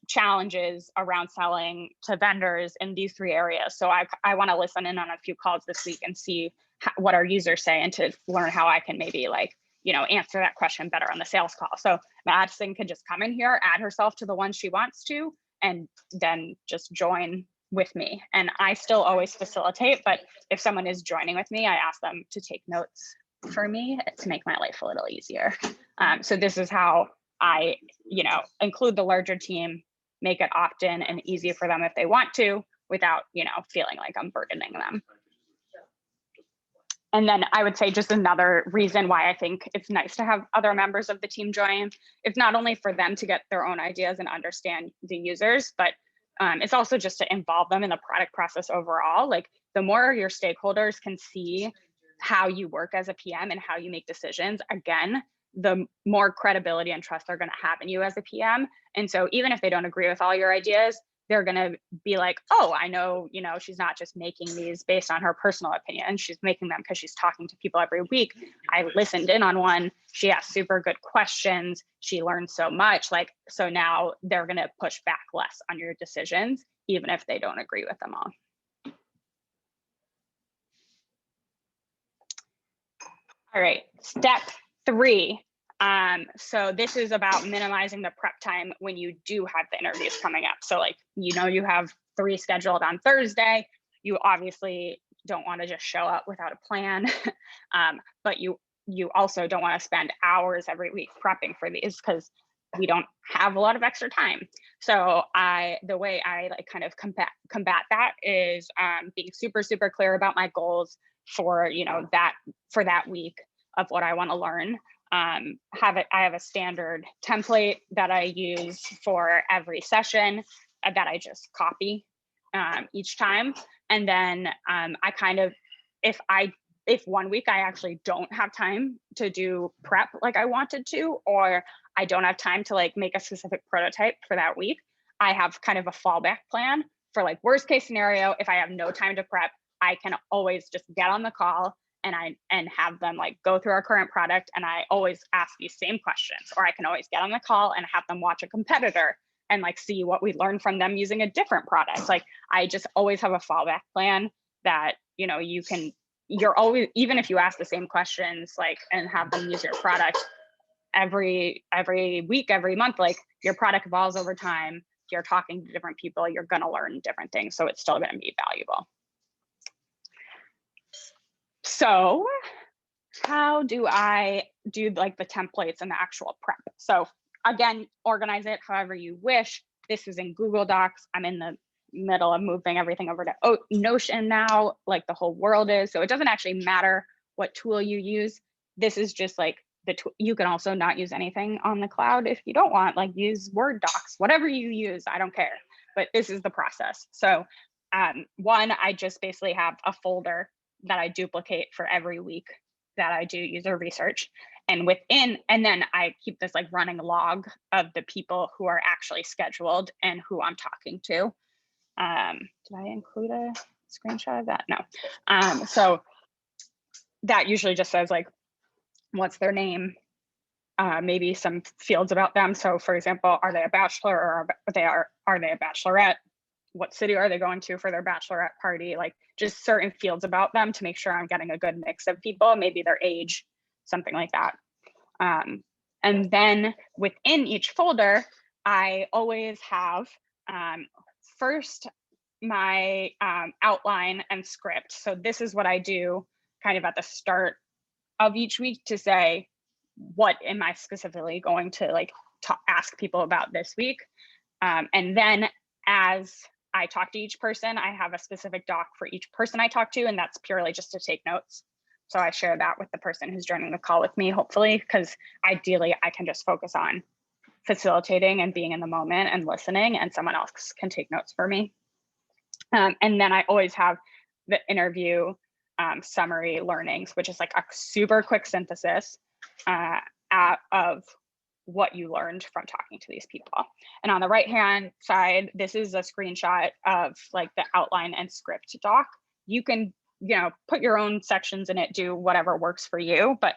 challenges around selling to vendors in these 3 areas. So I want to listen in on a few calls this week and see what our users say, and to learn how I can maybe, like, you know, answer that question better on the sales call. So Madison can just come in here, add herself to the one she wants to, and then just join with me. And I still always facilitate, but if someone is joining with me, I ask them to take notes for me to make my life a little easier. So this is how I, you know, include the larger team, make it opt-in and easy for them if they want to, without, you know, feeling like I'm burdening them. And then I would say just another reason why I think it's nice to have other members of the team join. It's not only for them to get their own ideas and understand the users, but it's also just to involve them in the product process overall. Like, the more your stakeholders can see how you work as a PM and how you make decisions, again, the more credibility and trust they're going to have in you as a PM. And so even if they don't agree with all your ideas, they're going to be like, oh, I know, you know, she's not just making these based on her personal opinion. She's making them because she's talking to people every week. I listened in on one. She asked super good questions. She learned so much. Like, so now they're going to push back less on your decisions, even if they don't agree with them all. All right, step 3. So this is about minimizing the prep time when you do have the interviews coming up. So, like, you know, you have 3 scheduled on Thursday. You obviously don't want to just show up without a plan, but you also don't want to spend hours every week prepping for these, because we don't have a lot of extra time. So the way I like kind of combat that is being super, super clear about my goals for, you know, for that week of what I want to learn. I have a standard template that I use for every session that I just copy each time. And then I kind of, if 1 week I actually don't have time to do prep like I wanted to, or I don't have time to like make a specific prototype for that week, I have kind of a fallback plan for like worst case scenario. If I have no time to prep, I can always just get on the call and have them like go through our current product. And I always ask these same questions, or I can always get on the call and have them watch a competitor and like see what we learned from them using a different product. Like, I just always have a fallback plan that, you know, you're always, even if you ask the same questions, like, and have them use your product every week, every month, like, your product evolves over time. You're talking to different people, you're going to learn different things. So it's still going to be valuable. So how do I do like the templates and the actual prep? So again, organize it however you wish. This is in Google Docs. I'm in the middle of moving everything over to Notion now, like the whole world is. So it doesn't actually matter what tool you use. This is just like the tool. You can also not use anything on the cloud if you don't want, like use Word docs, whatever you use, I don't care. But this is the process. So one, I just basically have a folder that I duplicate for every week that I do user research. And then I keep this like running log of the people who are actually scheduled and who I'm talking to. Did I include a screenshot of that? No. So that usually just says like, what's their name? Maybe some fields about them. So for example, are they a bachelor, or are they a bachelorette? what city are they going to for their bachelorette party, like just certain fields about them to make sure I'm getting a good mix of people, maybe their age, something like that. And then within each folder, I always have first my outline and script. So this is what I do kind of at the start of each week to say, what am I specifically going to like ask people about this week? And then as I talk to each person, I have a specific doc for each person I talk to, and that's purely just to take notes. So I share that with the person who's joining the call with me, hopefully, because ideally I can just focus on facilitating and being in the moment and listening, and someone else can take notes for me. And then I always have the interview summary learnings, which is like a super quick synthesis of what you learned from talking to these people. And on the right hand side, this is a screenshot of like the outline and script doc. You can, you know, put your own sections in it, do whatever works for you, but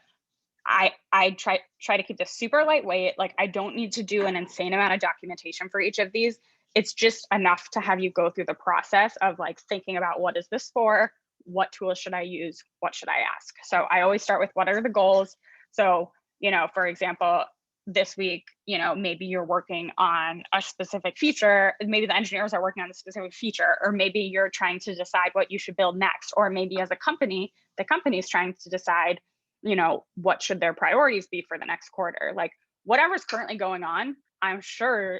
I try to keep this super lightweight. Like I don't need to do an insane amount of documentation for each of these. It's just enough to have you go through the process of like thinking about, what is this for? What tools should I use? What should I ask? So I always start with, what are the goals? So, you know, for example, this week, you know, maybe you're working on a specific feature, maybe the engineers are working on a specific feature, or maybe you're trying to decide what you should build next, or maybe as a company, the company is trying to decide, you know, what should their priorities be for the next quarter. Like whatever's currently going on, I'm sure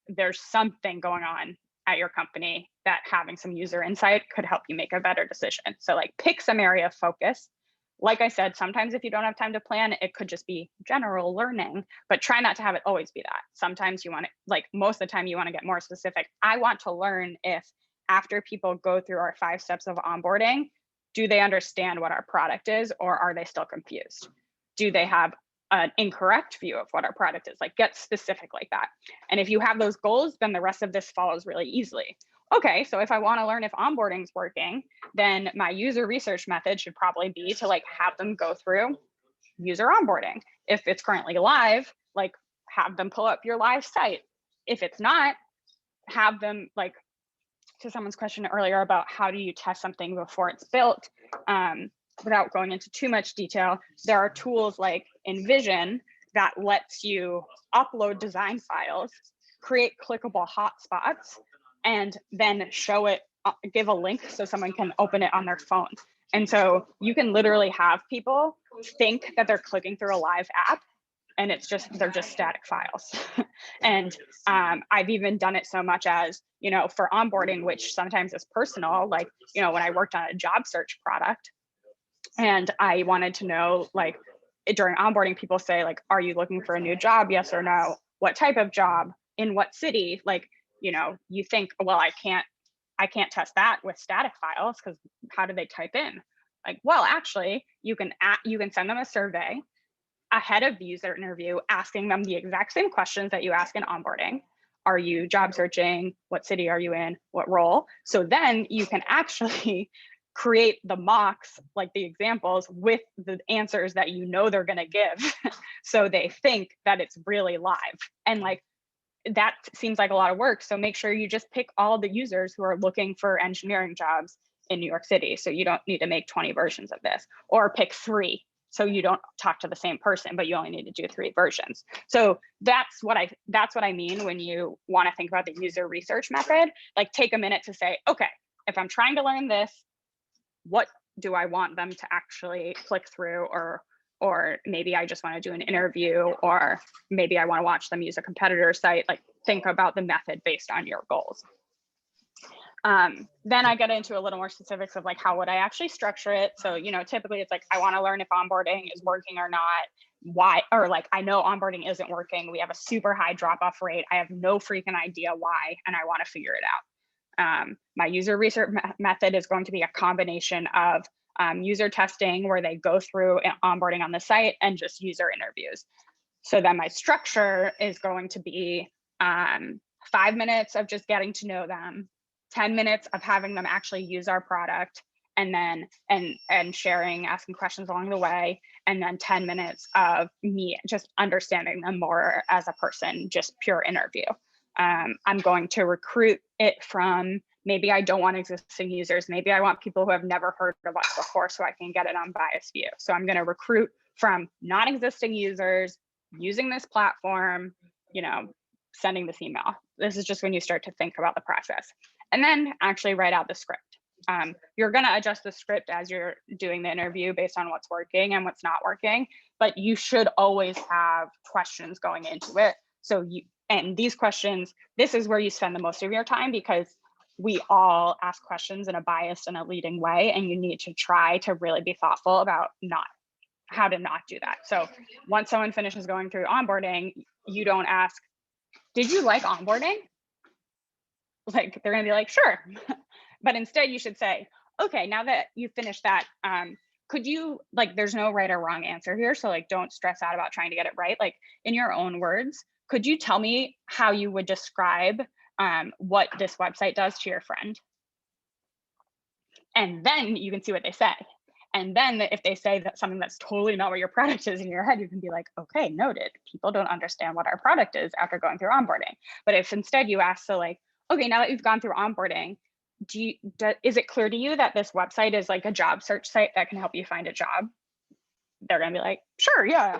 there's something going on at your company that having some user insight could help you make a better decision. So like pick some area of focus. Like I said, sometimes if you don't have time to plan, it could just be general learning, but try not to have it always be that. Sometimes you want to, like most of the time you want to get more specific. I want to learn if after people go through our 5 steps of onboarding, do they understand what our product is, or are they still confused? Do they have an incorrect view of what our product is? Like get specific like that. And if you have those goals, then the rest of this follows really easily. Okay, so if I want to learn if onboarding is working, then my user research method should probably be to like have them go through user onboarding. If it's currently live, like have them pull up your live site. If it's not, have them, like to someone's question earlier about how do you test something before it's built, without going into too much detail, there are tools like Envision that lets you upload design files, create clickable hotspots, and then show it, give a link so someone can open it on their phone. And so you can literally have people think that they're clicking through a live app, and they're just static files. And I've even done it so much as, you know, for onboarding, which sometimes is personal, like, you know, when I worked on a job search product and I wanted to know, like during onboarding, people say like, are you looking for a new job? Yes or no? What type of job? In what city? Like, you know, you think, well, I can't test that with static files because how do they type in? Like, well, actually, you can send them a survey ahead of the user interview, asking them the exact same questions that you ask in onboarding. Are you job searching? What city are you in? What role? So then you can actually create the mocks, like the examples, with the answers that you know they're going to give. So they think that it's really live. And like, that seems like a lot of work. So make sure you just pick all the users who are looking for engineering jobs in New York City. So you don't need to make 20 versions of this, or pick 3. So you don't talk to the same person, but you only need to do 3 versions. So that's what I mean when you want to think about the user research method. Like take a minute to say, okay, if I'm trying to learn this, what do I want them to actually click through, or maybe I just want to do an interview, or maybe I want to watch them use a competitor site. Like think about the method based on your goals. Then I get into a little more specifics of like, how would I actually structure it? So, you know, typically it's like, I want to learn if onboarding is working or not, why, or like, I know onboarding isn't working. We have a super high drop-off rate. I have no freaking idea why, and I want to figure it out. My user research method is going to be a combination of user testing, where they go through onboarding on the site, and just user interviews. So then my structure is going to be 5 minutes of just getting to know them, 10 minutes of having them actually use our product, and then and sharing, asking questions along the way, and then 10 minutes of me just understanding them more as a person, just pure interview. I'm going to recruit it from, maybe I don't want existing users. Maybe I want people who have never heard of us before so I can get an unbiased view. So I'm going to recruit from non-existing users using this platform, you know, sending this email. This is just when you start to think about the process. And then actually write out the script. You're going to adjust the script as you're doing the interview based on what's working and what's not working, but you should always have questions going into it. So and these questions, this is where you spend the most of your time, because we all ask questions in a biased and a leading way, and you need to try to really be thoughtful about how to not do that. So once someone finishes going through onboarding, you don't ask, did you like onboarding? Like, they're gonna be like, sure. But instead you should say, okay, now that you finished that, could you, like, there's no right or wrong answer here. So like, don't stress out about trying to get it right. Like, in your own words, could you tell me how you would describe what this website does to your friend? And then you can see what they say. And then if they say that something that's totally not what your product is, in your head, you can be like, okay, noted. People don't understand what our product is after going through onboarding. But if instead you ask, so like, okay, now that you've gone through onboarding, is it clear to you that this website is like a job search site that can help you find a job? They're gonna be like, sure, yeah,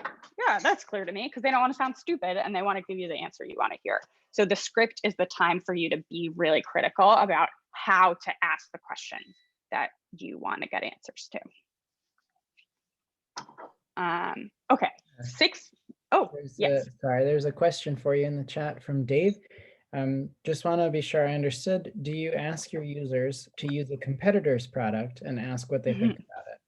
that's clear to me, because they don't want to sound stupid and they want to give you the answer you want to hear. So the script is the time for you to be really critical about how to ask the questions that you want to get answers to. Okay, 6. Oh, yes. Sorry, there's a question for you in the chat from Dave. Just want to be sure I understood. Do you ask your users to use a competitor's product and ask what they think about it?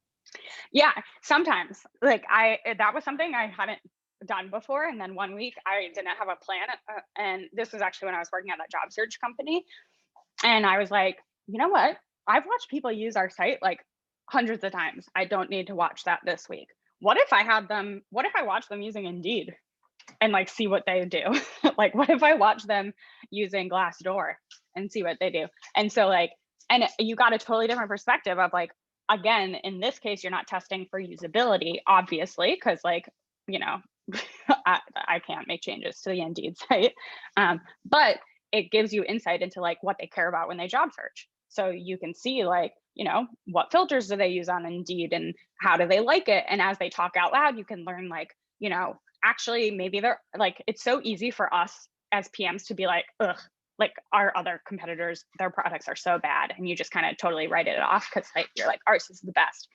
Yeah, sometimes. Like, that was something I hadn't done before. And then one week I didn't have a plan. And this was actually when I was working at that job search company. And I was like, you know what? I've watched people use our site like hundreds of times. I don't need to watch that this week. What if I watch them using Indeed and like see what they do? Like, what if I watch them using Glassdoor and see what they do? And so like, and you got a totally different perspective of like, again, in this case, you're not testing for usability, obviously, because like, you know, I can't make changes to the Indeed site. But it gives you insight into like what they care about when they job search. So you can see like, you know, what filters do they use on Indeed and how do they like it? And as they talk out loud, you can learn like, you know, actually maybe they're like, it's so easy for us as PMs to be like, ugh, like our other competitors, their products are so bad. And you just kind of totally write it off because like, you're like, ours is the best.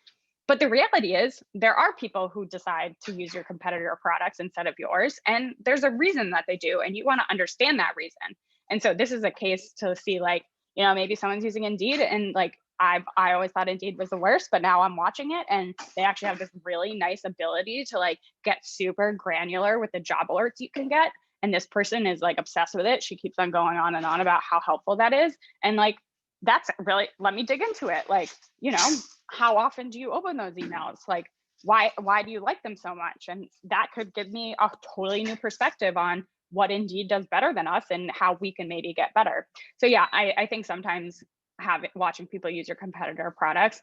But the reality is there are people who decide to use your competitor products instead of yours. And there's a reason that they do. And you want to understand that reason. And so this is a case to see like, you know, maybe someone's using Indeed and like, I always thought Indeed was the worst, but now I'm watching it and they actually have this really nice ability to like get super granular with the job alerts you can get. And this person is like obsessed with it. She keeps on going on and on about how helpful that is. And like, that's really, let me dig into it. Like, you know, how often do you open those emails? Like, why do you like them so much? And that could give me a totally new perspective on what Indeed does better than us and how we can maybe get better. So yeah, I think sometimes watching people use your competitor products,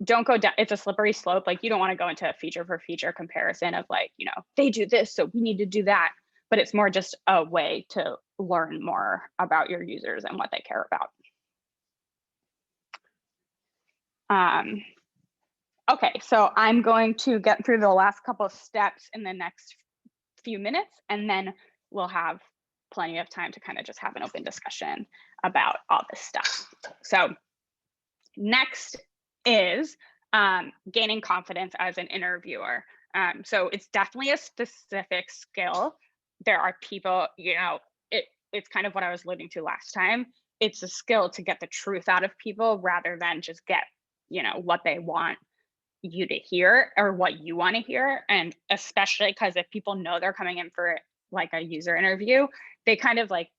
don't go down. It's a slippery slope. Like you don't want to go into a feature for feature comparison of like, you know, they do this, so we need to do that. But it's more just a way to learn more about your users and what they care about. Okay, so I'm going to get through the last couple of steps in the next few minutes, and then we'll have plenty of time to kind of just have an open discussion about all this stuff. So next is gaining confidence as an interviewer. So it's definitely a specific skill. There are people, you know, it's kind of what I was alluding to last time. It's a skill to get the truth out of people rather than just get, you know, what they want you to hear or what you want to hear. And especially because if people know they're coming in for like a user interview, they kind of like,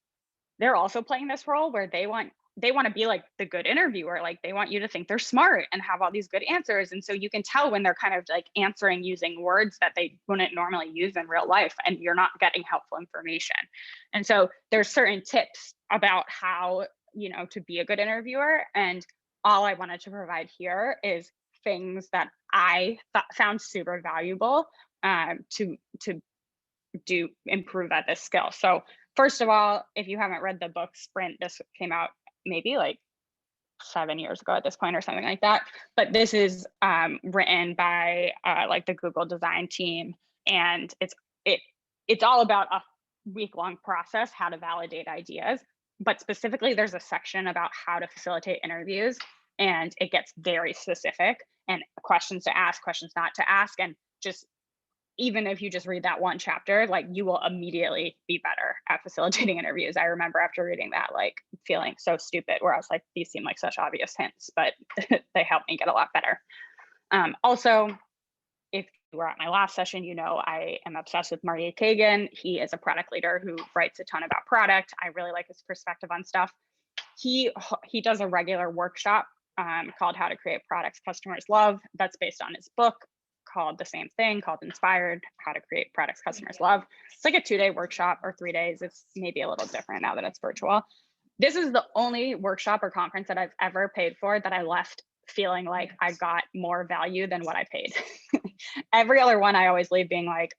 they're also playing this role where they want to be like the good interviewer. Like they want you to think they're smart and have all these good answers. And so you can tell when they're kind of like answering using words that they wouldn't normally use in real life, and you're not getting helpful information. And so there's certain tips about how, you know, to be a good interviewer. And all I wanted to provide here is things that I found super valuable to improve at this skill. So first of all, if you haven't read the book Sprint, this came out maybe like 7 years ago at this point or something like that. But this is written by like the Google design team, and it's all about a week-long process, how to validate ideas. But specifically, there's a section about how to facilitate interviews, and it gets very specific and questions to ask, questions not to ask, and just even if you just read that one chapter, like you will immediately be better at facilitating interviews. I remember after reading that, like feeling so stupid where I was like, these seem like such obvious hints, but they helped me get a lot better. Also, if you were at my last session, you know I am obsessed with Marty Kagan. He is a product leader who writes a ton about product. I really like his perspective on stuff. He does a regular workshop called How to Create Products Customers Love. That's based on his book called the same thing, called Inspired, How to Create Products Customers Love. It's like a 2-day workshop or 3 days. It's maybe a little different now that it's virtual. This is the only workshop or conference that I've ever paid for that I left feeling like I got more value than what I paid. Every other one, I always leave being like,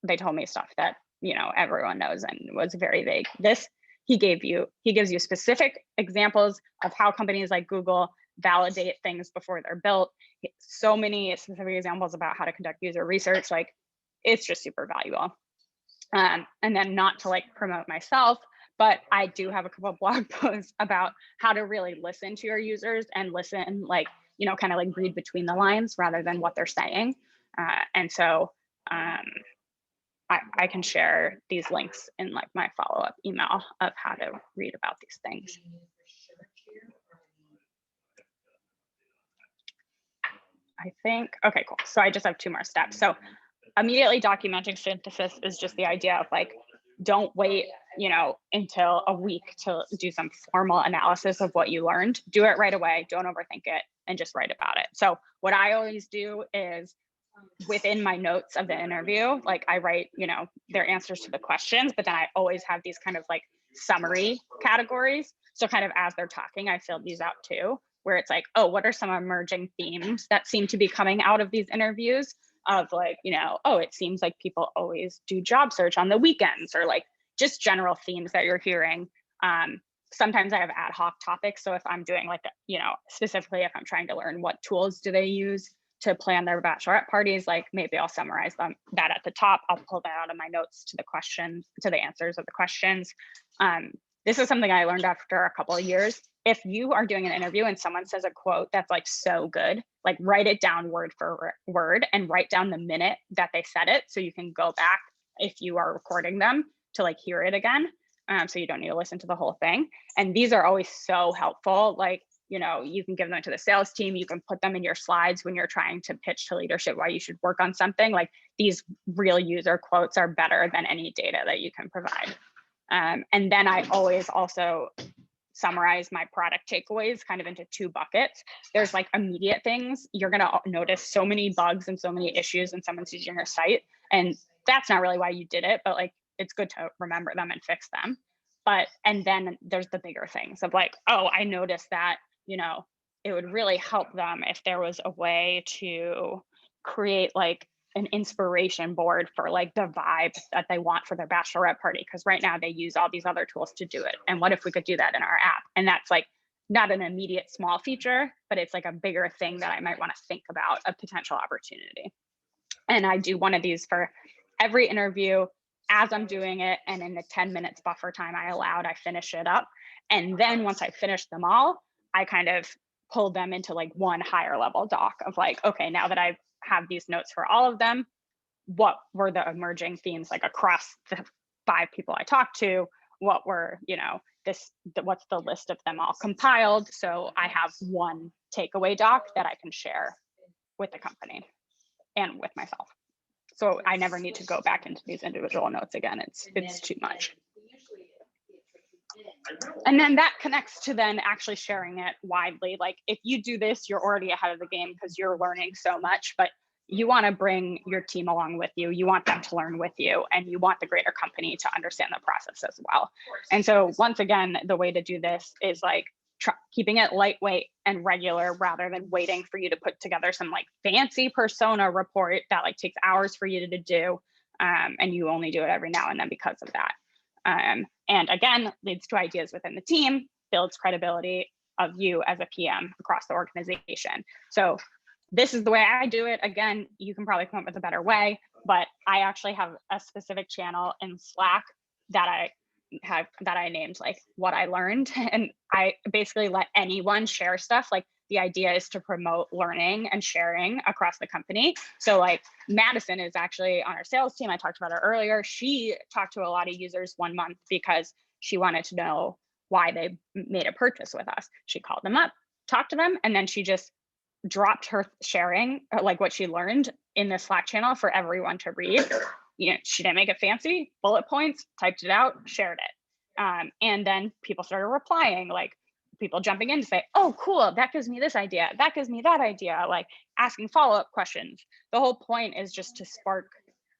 they told me stuff that, you know, everyone knows and was very vague. This, he gives you specific examples of how companies like Google validate things before they're built. So many specific examples about how to conduct user research. Like, it's just super valuable. And then not to like promote myself, but I do have a couple of blog posts about how to really listen to your users and listen, like, you know, kind of like read between the lines rather than what they're saying. And so I can share these links in like my follow-up email of how to read about these things. I think, okay, cool. So I just have 2 more steps. So immediately documenting synthesis is just the idea of like, don't wait, you know, until a week to do some formal analysis of what you learned. Do it right away. Don't overthink it and just write about it. So what I always do is within my notes of the interview, like I write, you know, their answers to the questions, but then I always have these kind of like summary categories. So kind of as they're talking, I fill these out too, where it's like, oh, what are some emerging themes that seem to be coming out of these interviews? Of like, you know, oh, it seems like people always do job search on the weekends, or like just general themes that you're hearing. Sometimes I have ad hoc topics. So if I'm doing like, you know, specifically if I'm trying to learn what tools do they use to plan their bachelorette parties, like maybe I'll summarize that at the top. I'll pull that out of my notes to the questions, to the answers of the questions. This is something I learned after a couple of years. If you are doing an interview and someone says a quote that's like so good, like write it down word for word and write down the minute that they said it, so you can go back if you are recording them to like hear it again. So you don't need to listen to the whole thing. And these are always so helpful. Like, you know, you can give them to the sales team. You can put them in your slides when you're trying to pitch to leadership why you should work on something. Like, these real user quotes are better than any data that you can provide. And then I always also summarize my product takeaways kind of into 2 buckets. There's like immediate things. You're going to notice so many bugs and so many issues when someone's using your site. And that's not really why you did it, but like, it's good to remember them and fix them. And then there's the bigger things of like, oh, I noticed that, you know, it would really help them if there was a way to create like an inspiration board for like the vibe that they want for their bachelorette party. Because right now they use all these other tools to do it. And what if we could do that in our app? And that's like not an immediate small feature, but it's like a bigger thing that I might want to think about, a potential opportunity. And I do one of these for every interview as I'm doing it. And in the 10 minutes buffer time I allowed, I finish it up. And then once I finish them all, I kind of pull them into like one higher level doc of like, okay, now that I have these notes for all of them, what were the emerging themes like across the 5 people I talked to? What were, you know, what's the list of them all compiled? So I have one takeaway doc that I can share with the company and with myself. So I never need to go back into these individual notes again. It's too much. And then that connects to then actually sharing it widely. Like, if you do this, you're already ahead of the game because you're learning so much, but you want to bring your team along with you. You want them to learn with you, and you want the greater company to understand the process as well. And so once again, the way to do this is like keeping it lightweight and regular rather than waiting for you to put together some like fancy persona report that like takes hours for you to do. And you only do it every now and then because of that. And again, leads to ideas within the team, builds credibility of you as a PM across the organization. So this is the way I do it. Again, you can probably come up with a better way, but I actually have a specific channel in Slack that I named like what I learned. And I basically let anyone share stuff. Like the idea is to promote learning and sharing across the company. So like Madison is actually on our sales team. I talked about her earlier. She talked to a lot of users 1 month because she wanted to know why they made a purchase with us. She called them up, talked to them, and then she just dropped her sharing like what she learned in the Slack channel for everyone to read. You know, she didn't make it fancy, bullet points, typed it out, shared it. And then people started replying, like people jumping in to say, oh, cool, that gives me this idea, that gives me that idea, like asking follow-up questions. The whole point is just to spark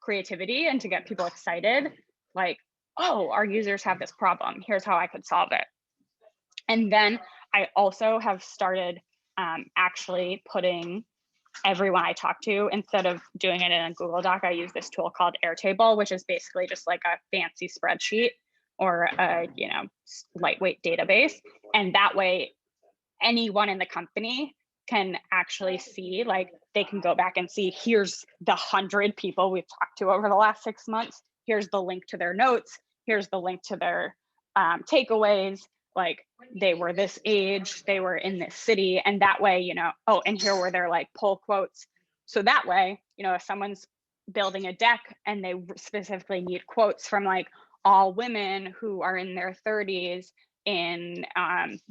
creativity and to get people excited. Like, oh, our users have this problem. Here's how I could solve it. And then I also have started actually putting everyone I talk to, instead of doing it in a Google Doc, I use this tool called Airtable, which is basically just like a fancy spreadsheet or a, you know, lightweight database. And that way, anyone in the company can actually see, like, they can go back and see, here's the 100 people we've talked to over the last 6 months. Here's the link to their notes. Here's the link to their takeaways. Like they were this age, they were in this city, and that way, you know, oh, and here were their like pull quotes. So that way, you know, if someone's building a deck and they specifically need quotes from like all women who are in their 30s in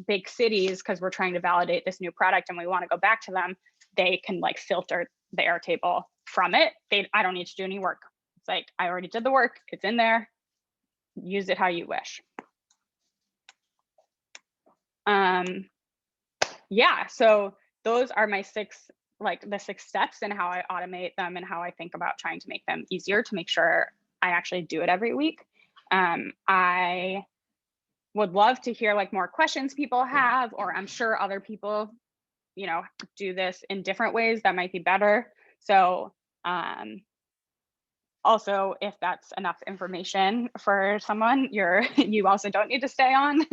big cities, because we're trying to validate this new product and we want to go back to them, they can like filter the Airtable from it. I don't need to do any work. It's like, I already did the work, it's in there, use it how you wish. Yeah, so those are my the 6 steps and how I automate them and how I think about trying to make them easier to make sure I actually do it every week. I would love to hear like more questions people have, or I'm sure other people, you know, do this in different ways that might be better. So also, if that's enough information for someone, you also don't need to stay on.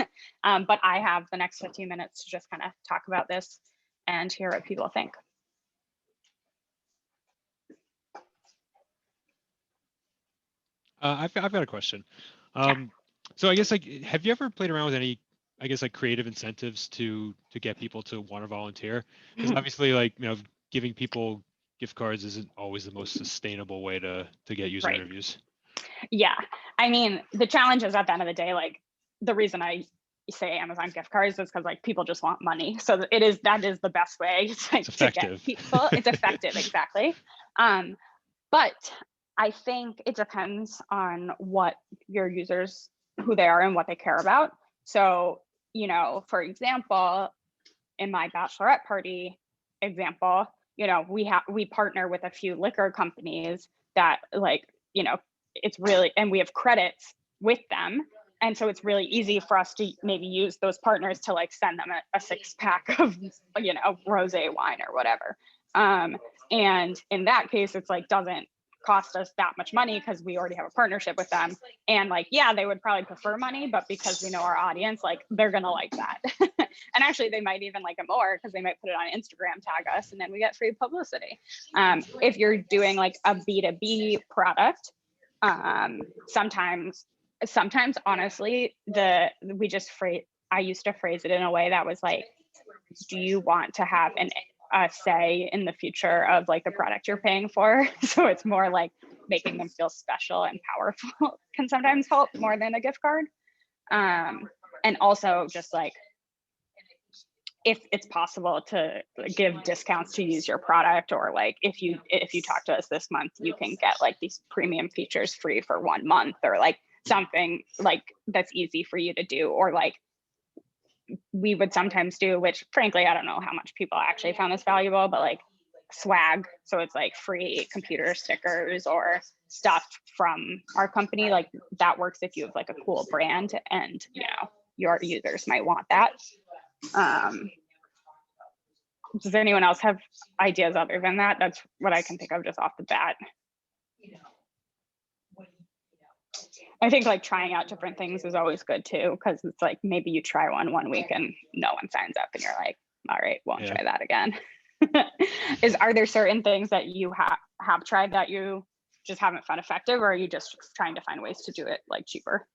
But I have the next 15 minutes to just kind of talk about this and hear what people think. I've got a question. So I guess like, have you ever played around with any, I guess like creative incentives to get people to want to volunteer? Because obviously, like, you know, giving people gift cards isn't always the most sustainable way to get user interviews. Yeah, I mean, the challenge is at the end of the day, like the reason I say Amazon gift cards is because like people just want money. So that is the best way to get people. It's effective, exactly. But I think it depends on what your users, who they are and what they care about. So, you know, for example, in my bachelorette party example, you know, we partner with a few liquor companies that like, you know, it's really, and we have credits with them. And so it's really easy for us to maybe use those partners to like send them a 6-pack of, you know, rosé wine or whatever. And in that case, it's like, doesn't cost us that much money because we already have a partnership with them. And like, yeah, they would probably prefer money, but because we know our audience, like they're gonna like that. And actually they might even like it more because they might put it on Instagram, tag us, and then we get free publicity. If you're doing like a B2B product, sometimes honestly, I used to phrase it in a way that was like, do you want to have a say in the future of like the product you're paying for? So it's more like making them feel special and powerful can sometimes help more than a gift card. And also just like, if it's possible to give discounts to use your product, or like if you talk to us this month, you can get like these premium features free for 1 month, or like something like that's easy for you to do. Or like we would sometimes do, which frankly, I don't know how much people actually found this valuable, but like swag. So it's like free computer stickers or stuff from our company. Like that works if you have like a cool brand and, you know, your users might want that. Does anyone else have ideas other than that? That's what I can think of just off the bat. I think like trying out different things is always good too, because it's like maybe you try one week and no one signs up and you're like, all right, won't try that again. Are there certain things that you have tried that you just haven't found effective, or are you just trying to find ways to do it like cheaper?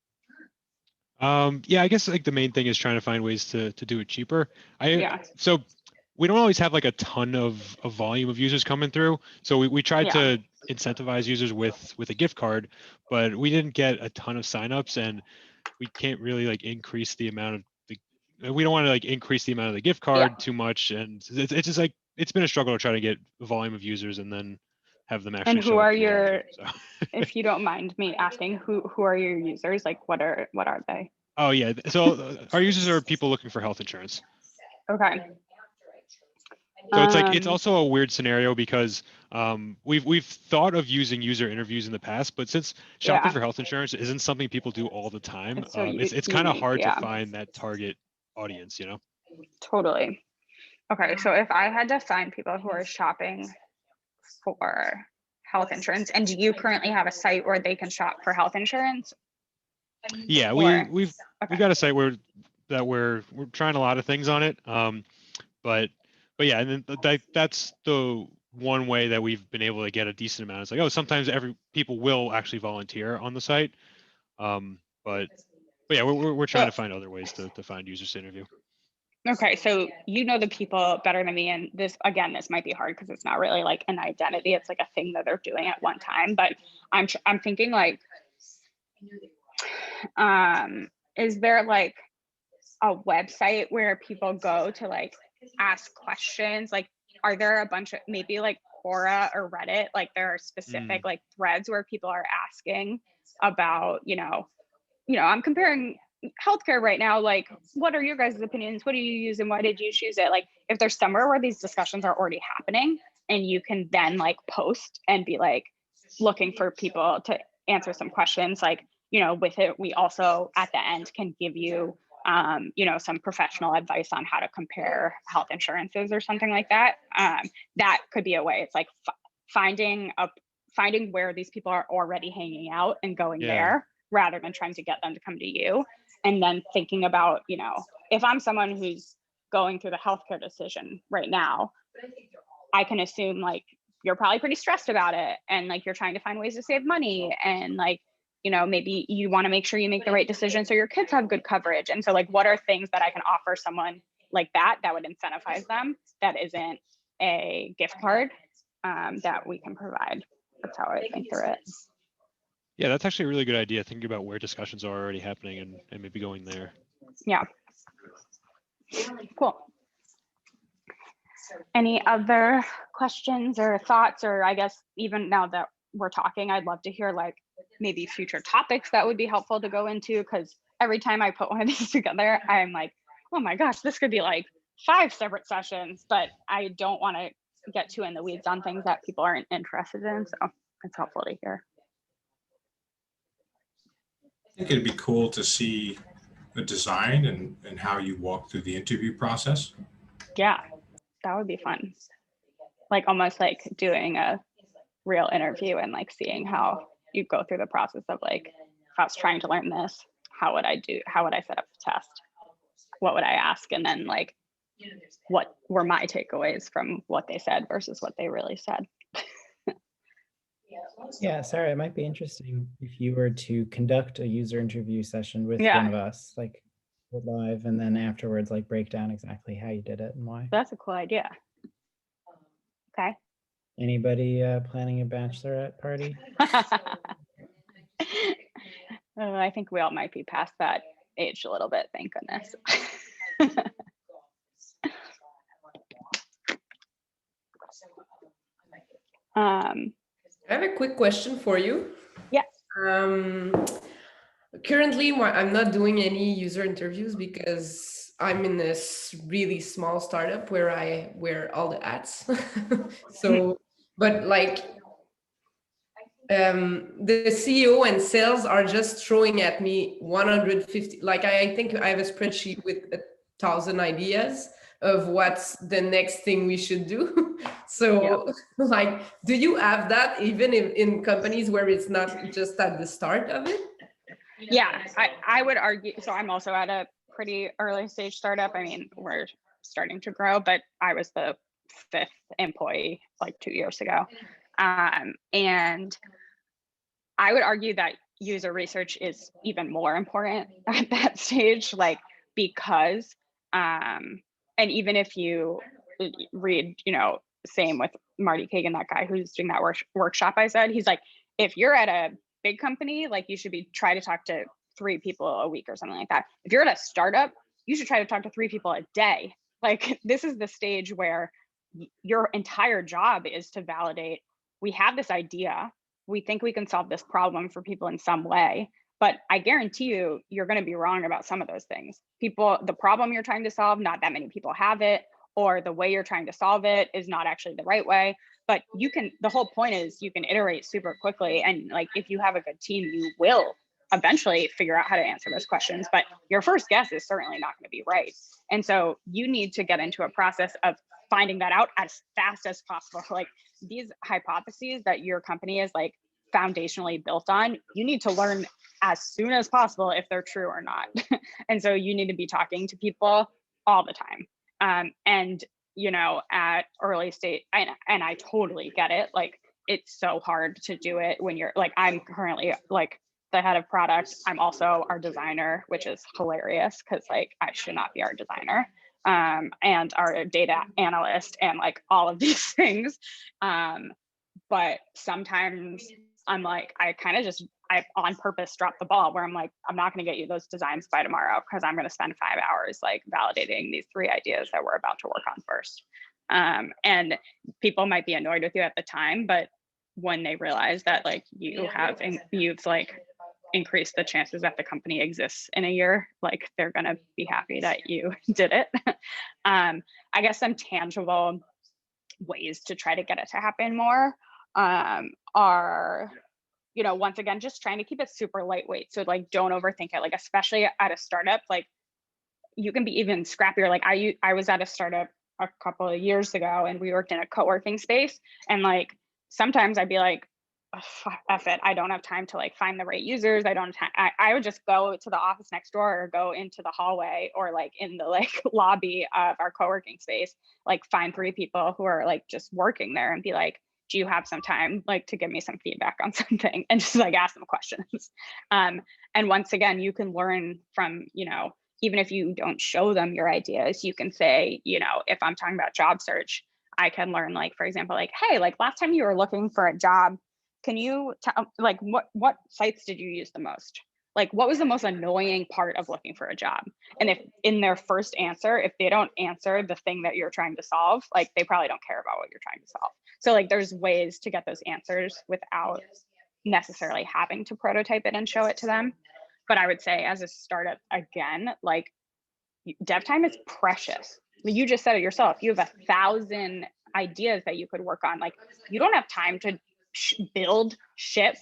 Yeah, I guess like the main thing is trying to find ways to do it cheaper. Yeah. So we don't always have like a ton of volume of users coming through. So we tried to incentivize users with a gift card, but we didn't get a ton of signups, and we can't really like increase the amount of we don't want to like increase the amount of the gift card too much. And it's just like, it's been a struggle to try to get a volume of users and then have them actually And who show up are to the interview, so. if you don't mind me asking, who are your users? Like what are they? Oh yeah, so our users are people looking for health insurance. Okay. So it's also a weird scenario because we've thought of using user interviews in the past, but since shopping for health insurance isn't something people do all the time, it's kind of hard to find that target audience, you know? Totally. Okay, so if I had to find people who are shopping for health insurance, and do you currently have a site where they can shop for health insurance? Yeah, we've got a site where we're trying a lot of things on it, but yeah, and then that's the one way that we've been able to get a decent amount. It's like, oh, sometimes people will actually volunteer on the site, but yeah, we're trying to find other ways to find users to interview. Okay, so you know the people better than me, and this might be hard because it's not really like an identity, it's like a thing that they're doing at one time, but I'm thinking like, is there like a website where people go to like ask questions? Like, are there a bunch of maybe like Quora or Reddit, like there are specific like threads where people are asking about, I'm comparing healthcare right now, like what are your guys' opinions, what do you use and why did you choose it? Like if there's somewhere where these discussions are already happening and you can then like post and be like looking for people to answer some questions, like with it we also at the end can give you some professional advice on how to compare health insurances or something like that. That could be a way. It's like finding where these people are already hanging out and going there rather than trying to get them to come to you. And then thinking about, if I'm someone who's going through the healthcare decision right now, I can assume like you're probably pretty stressed about it and like you're trying to find ways to save money and like, maybe you want to make sure you make the right decision so your kids have good coverage. And so like, what are things that I can offer someone like that would incentivize them that isn't a gift card that we can provide? That's how I think through it. Yeah, that's actually a really good idea, thinking about where discussions are already happening and maybe going there. Yeah. Cool. Any other questions or thoughts? Or I guess even now that we're talking, I'd love to hear like maybe future topics that would be helpful to go into, because every time I put one of these together, I'm like, oh my gosh, this could be like 5 separate sessions, but I don't want to get too in the weeds on things that people aren't interested in. So it's helpful to hear. I think it'd be cool to see the design and how you walk through the interview process. Yeah, that would be fun. Like almost like doing a real interview and like seeing how you go through the process of like, if I was trying to learn this, how would I set up the test? What would I ask? And then like, what were my takeaways from what they said versus what they really said? Yeah, Sarah, it might be interesting if you were to conduct a user interview session with one of us, like live, and then afterwards, like break down exactly how you did it and why. That's a cool idea. Okay. Anybody planning a bachelorette party? I think we all might be past that age a little bit, thank goodness. I have a quick question for you. Yes. Currently, I'm not doing any user interviews because I'm in this really small startup where I wear all the hats. So, but like the CEO and sales are just throwing at me 150. Like I think I have a spreadsheet with 1,000 ideas of what's the next thing we should do. So like, do you have that even in companies where it's not just at the start of it? Yeah, I would argue, so I'm also at a pretty early stage startup. I mean, we're starting to grow, but I was the 5th employee like 2 years ago. And I would argue that user research is even more important at that stage, like, because, and even if you read, same with Marty Kagan, that guy who's doing that workshop I said, he's like, if you're at a big company, like, you should try to talk to 3 people a week or something like that. If you're at a startup, you should try to talk to 3 people a day. Like, this is the stage where your entire job is to validate, we have this idea, we think we can solve this problem for people in some way, but I guarantee you, you're going to be wrong about some of those things. The problem you're trying to solve, not that many people have it, or the way you're trying to solve it is not actually the right way. But the whole point is you can iterate super quickly. And like, if you have a good team, you will eventually figure out how to answer those questions. But your first guess is certainly not going to be right. And so you need to get into a process of finding that out as fast as possible. Like, these hypotheses that your company is like foundationally built on, you need to learn as soon as possible if they're true or not. And so you need to be talking to people all the time. And at early stage, and I totally get it, like, it's so hard to do it when you're like, I'm currently like the head of product, I'm also our designer, which is hilarious because like I should not be our designer, and our data analyst and like all of these things. But sometimes I'm like, I on purpose drop the ball where I'm like, I'm not going to get you those designs by tomorrow because I'm going to spend 5 hours like validating these 3 ideas that we're about to work on first. And people might be annoyed with you at the time, but when they realize that like you've like increased the chances that the company exists in a year, like, they're going to be happy that you did it. I guess some tangible ways to try to get it to happen more are, once again, just trying to keep it super lightweight. So like, don't overthink it. Like, especially at a startup, like, you can be even scrappier. Like, I was at a startup a couple of years ago and we worked in a co-working space, and like, sometimes I'd be like, F it, I don't have time to like find the right users. I don't have time. I would just go to the office next door or go into the hallway or like in the like lobby of our co-working space, like find 3 people who are like just working there and be like, do you have some time like to give me some feedback on something, and just like ask them questions. And once again, you can learn from, even if you don't show them your ideas, you can say, if I'm talking about job search, I can learn, like, for example, like, hey, like last time you were looking for a job, can you tell, like, what sites did you use the most? Like, what was the most annoying part of looking for a job? And if in their first answer, if they don't answer the thing that you're trying to solve, like, they probably don't care about what you're trying to solve. So like, there's ways to get those answers without necessarily having to prototype it and show it to them. But I would say as a startup, again, like, dev time is precious. You just said it yourself. You have 1,000 ideas that you could work on. Like, you don't have time to build, ship,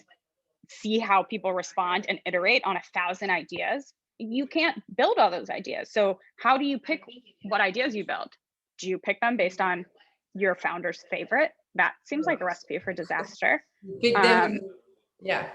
see how people respond, and iterate on 1,000 ideas. You can't build all those ideas. So how do you pick what ideas you build? Do you pick them based on your founder's favorite? That seems like a recipe for disaster. Pick them. Yeah.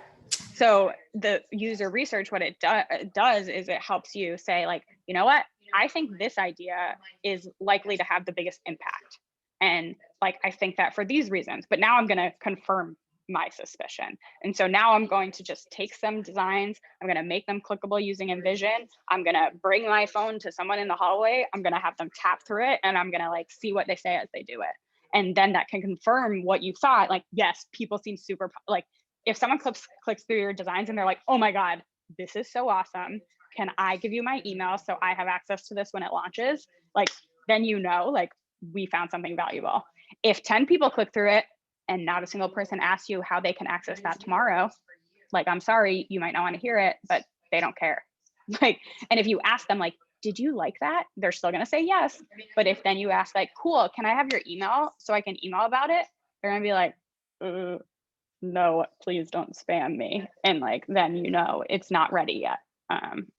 So the user research, what it does is it helps you say, like, you know what, I think this idea is likely to have the biggest impact. And like, I think that for these reasons, but now I'm going to confirm my suspicion. And so now I'm going to just take some designs, I'm going to make them clickable using Envision. I'm going to bring my phone to someone in the hallway. I'm going to have them tap through it, and I'm going to like see what they say as they do it. And then that can confirm what you thought. Like, yes, people seem super, like, if someone clicks through your designs and they're like, oh my God, this is so awesome, can I give you my email so I have access to this when it launches? Like, then like, we found something valuable. If 10 people click through it and not a single person asks you how they can access that tomorrow, like, I'm sorry, you might not want to hear it, but they don't care. Like, and if you ask them, like, did you like that? They're still going to say yes. But if then you ask, like, cool, can I have your email so I can email about it? They're going to be like, no, please don't spam me. And like, then it's not ready yet.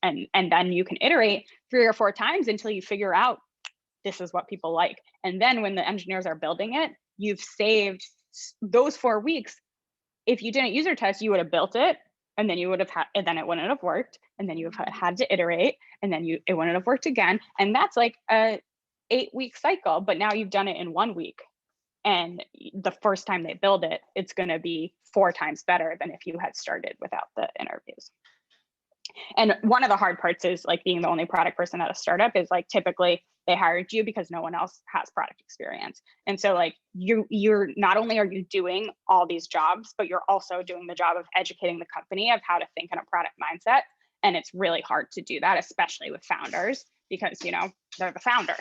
And then you can iterate 3 or 4 times until you figure out this is what people like. And then when the engineers are building it, you've saved those 4 weeks. If you didn't user test, you would have built it, and then you would have had, and then it wouldn't have worked, and then you have had to iterate, and then it wouldn't have worked again. And that's like a 8-week cycle, but now you've done it in 1 week. And the first time they build it, it's going to be 4 times better than if you had started without the interviews. And one of the hard parts is like being the only product person at a startup is like typically they hired you because no one else has product experience. And so like you're not only are you doing all these jobs, but you're also doing the job of educating the company of how to think in a product mindset. And it's really hard to do that, especially with founders, because, you know, they're the founder.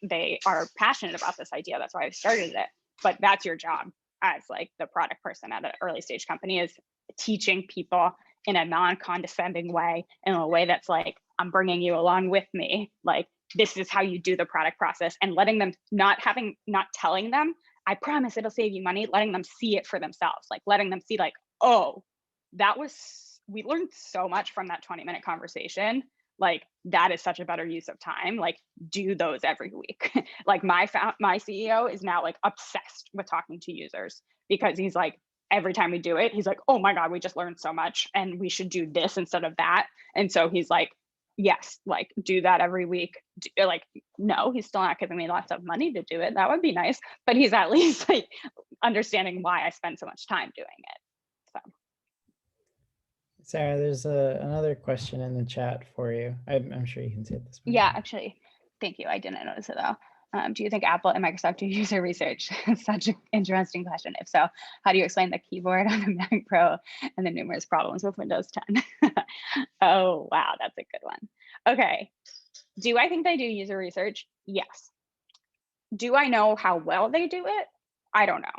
They are passionate about this idea. That's why I started it. But that's your job as like the product person at an early stage company, is teaching people in a non-condescending way, in a way that's like, I'm bringing you along with me. Like, this is how you do the product process, and letting them not telling them, I promise it'll save you money, letting them see it for themselves, like letting them see like, oh, we learned so much from that 20-minute conversation. Like, that is such a better use of time. Like, do those every week. Like my CEO is now like obsessed with talking to users, because he's like, every time we do it, he's like, oh my God, we just learned so much and we should do this instead of that. And so he's like, yes, like do that every week. Like, no, he's still not giving me lots of money to do it. That would be nice. But he's at least like understanding why I spend so much time doing it. So. Sarah, there's another question in the chat for you. I'm sure you can see it this way. Yeah, actually, thank you. I didn't notice it though. Do you think Apple and Microsoft do user research? Such an interesting question. If so, how do you explain the keyboard on the Mac Pro and the numerous problems with Windows 10? Oh, wow, that's a good one. Okay, do I think they do user research? Yes. Do I know how well they do it? I don't know.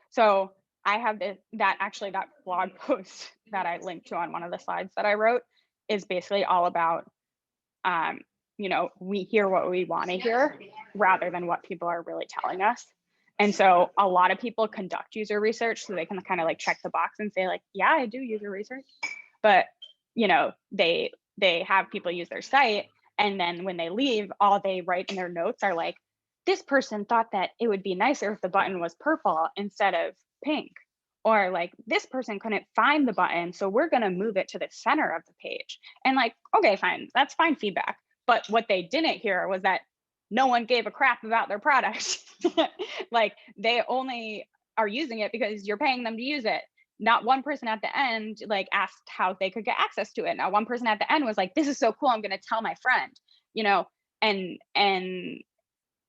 So I have that blog post that I linked to on one of the slides that I wrote is basically all about, you know, we hear what we want to hear rather than what people are really telling us. And so a lot of people conduct user research so they can kind of like check the box and say like, yeah, I do user research. But, you know, they have people use their site, and then when they leave, all they write in their notes are like, this person thought that it would be nicer if the button was purple instead of pink. Or like, this person couldn't find the button, so we're going to move it to the center of the page. And like, okay, fine, that's fine feedback. But what they didn't hear was that no one gave a crap about their product. Like, they only are using it because you're paying them to use it. Not one person at the end like asked how they could get access to it. Not one person at the end was like, this is so cool, I'm going to tell my friend, you know. And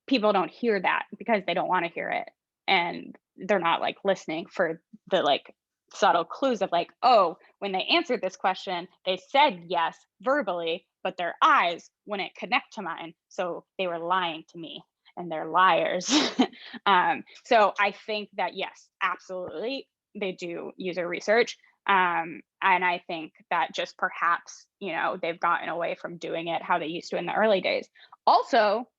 people don't hear that because they don't want to hear it, and they're not like listening for the like subtle clues of like, oh, when they answered this question, they said yes verbally, but their eyes wouldn't connect to mine. So they were lying to me, and they're liars. So I think that, yes, absolutely, they do user research. And I think that just perhaps, you know, they've gotten away from doing it how they used to in the early days. Also,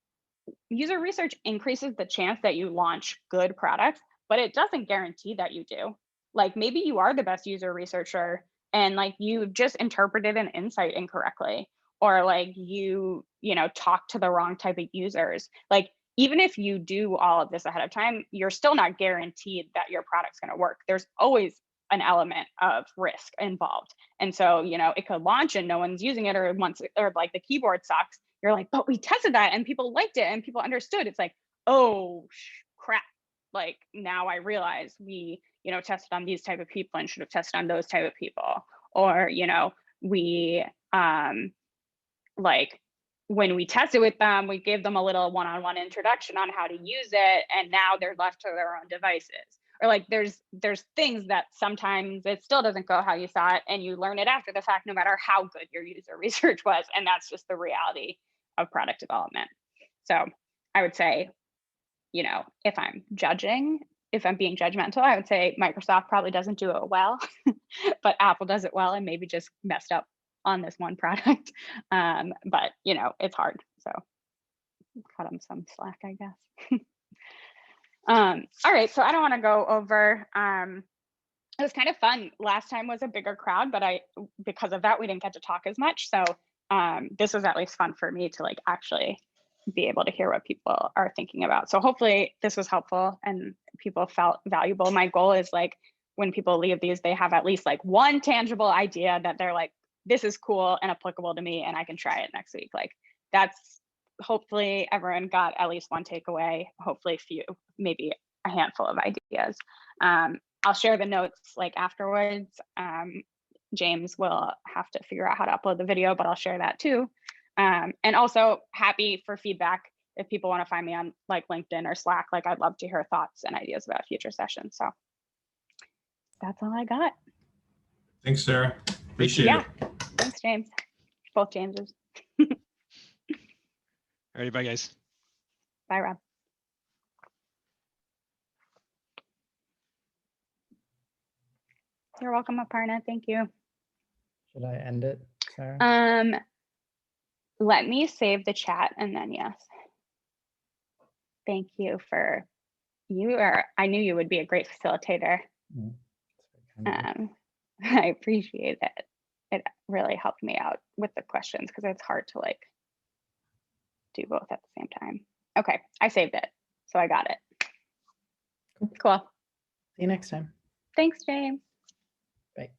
user research increases the chance that you launch good products, but it doesn't guarantee that you do. Like, maybe you are the best user researcher and like you just interpreted an insight incorrectly, or like you know, talk to the wrong type of users. Like, even if you do all of this ahead of time, you're still not guaranteed that your product's going to work. There's always an element of risk involved. And so, you know, it could launch and no one's using it, or like the keyboard sucks. You're like, but we tested that and people liked it and people understood. It's like, oh crap. Like, now I realize we, you know, tested on these type of people and should have tested on those type of people. Or, you know, we like, when we tested with them, we gave them a little one-on-one introduction on how to use it, and now they're left to their own devices. Or like, there's things that sometimes it still doesn't go how you thought, and you learn it after the fact, no matter how good your user research was. And that's just the reality of product development. So I would say, you know, if I'm being judgmental, I would say Microsoft probably doesn't do it well, but Apple does it well, and maybe just messed up on this one product. But, you know, it's hard. So cut them some slack, I guess. All right, so I don't want to go over, it was kind of fun. Last time was a bigger crowd, but because of that, we didn't get to talk as much. So this was at least fun for me to like actually be able to hear what people are thinking about. So hopefully this was helpful and people felt valuable. My goal is like, when people leave these, they have at least like one tangible idea that they're like, this is cool and applicable to me and I can try it next week. Like that's, hopefully everyone got at least one takeaway, hopefully a few, maybe a handful of ideas. I'll share the notes like afterwards. James will have to figure out how to upload the video, but I'll share that too. And also happy for feedback. If people want to find me on like LinkedIn or Slack, like I'd love to hear thoughts and ideas about future sessions. So that's all I got. Thanks, Sarah. Appreciate it. Thanks, James. Both Jameses. All right, bye guys. Bye, Rob. You're welcome, Aparna. Thank you. Should I end it, Sarah? Let me save the chat and then yes. Thank you for I knew you would be a great facilitator. I appreciate it. It really helped me out with the questions because it's hard to like do both at the same time. Okay, I saved it. So I got it. Cool. See you next time. Thanks, James. Bye.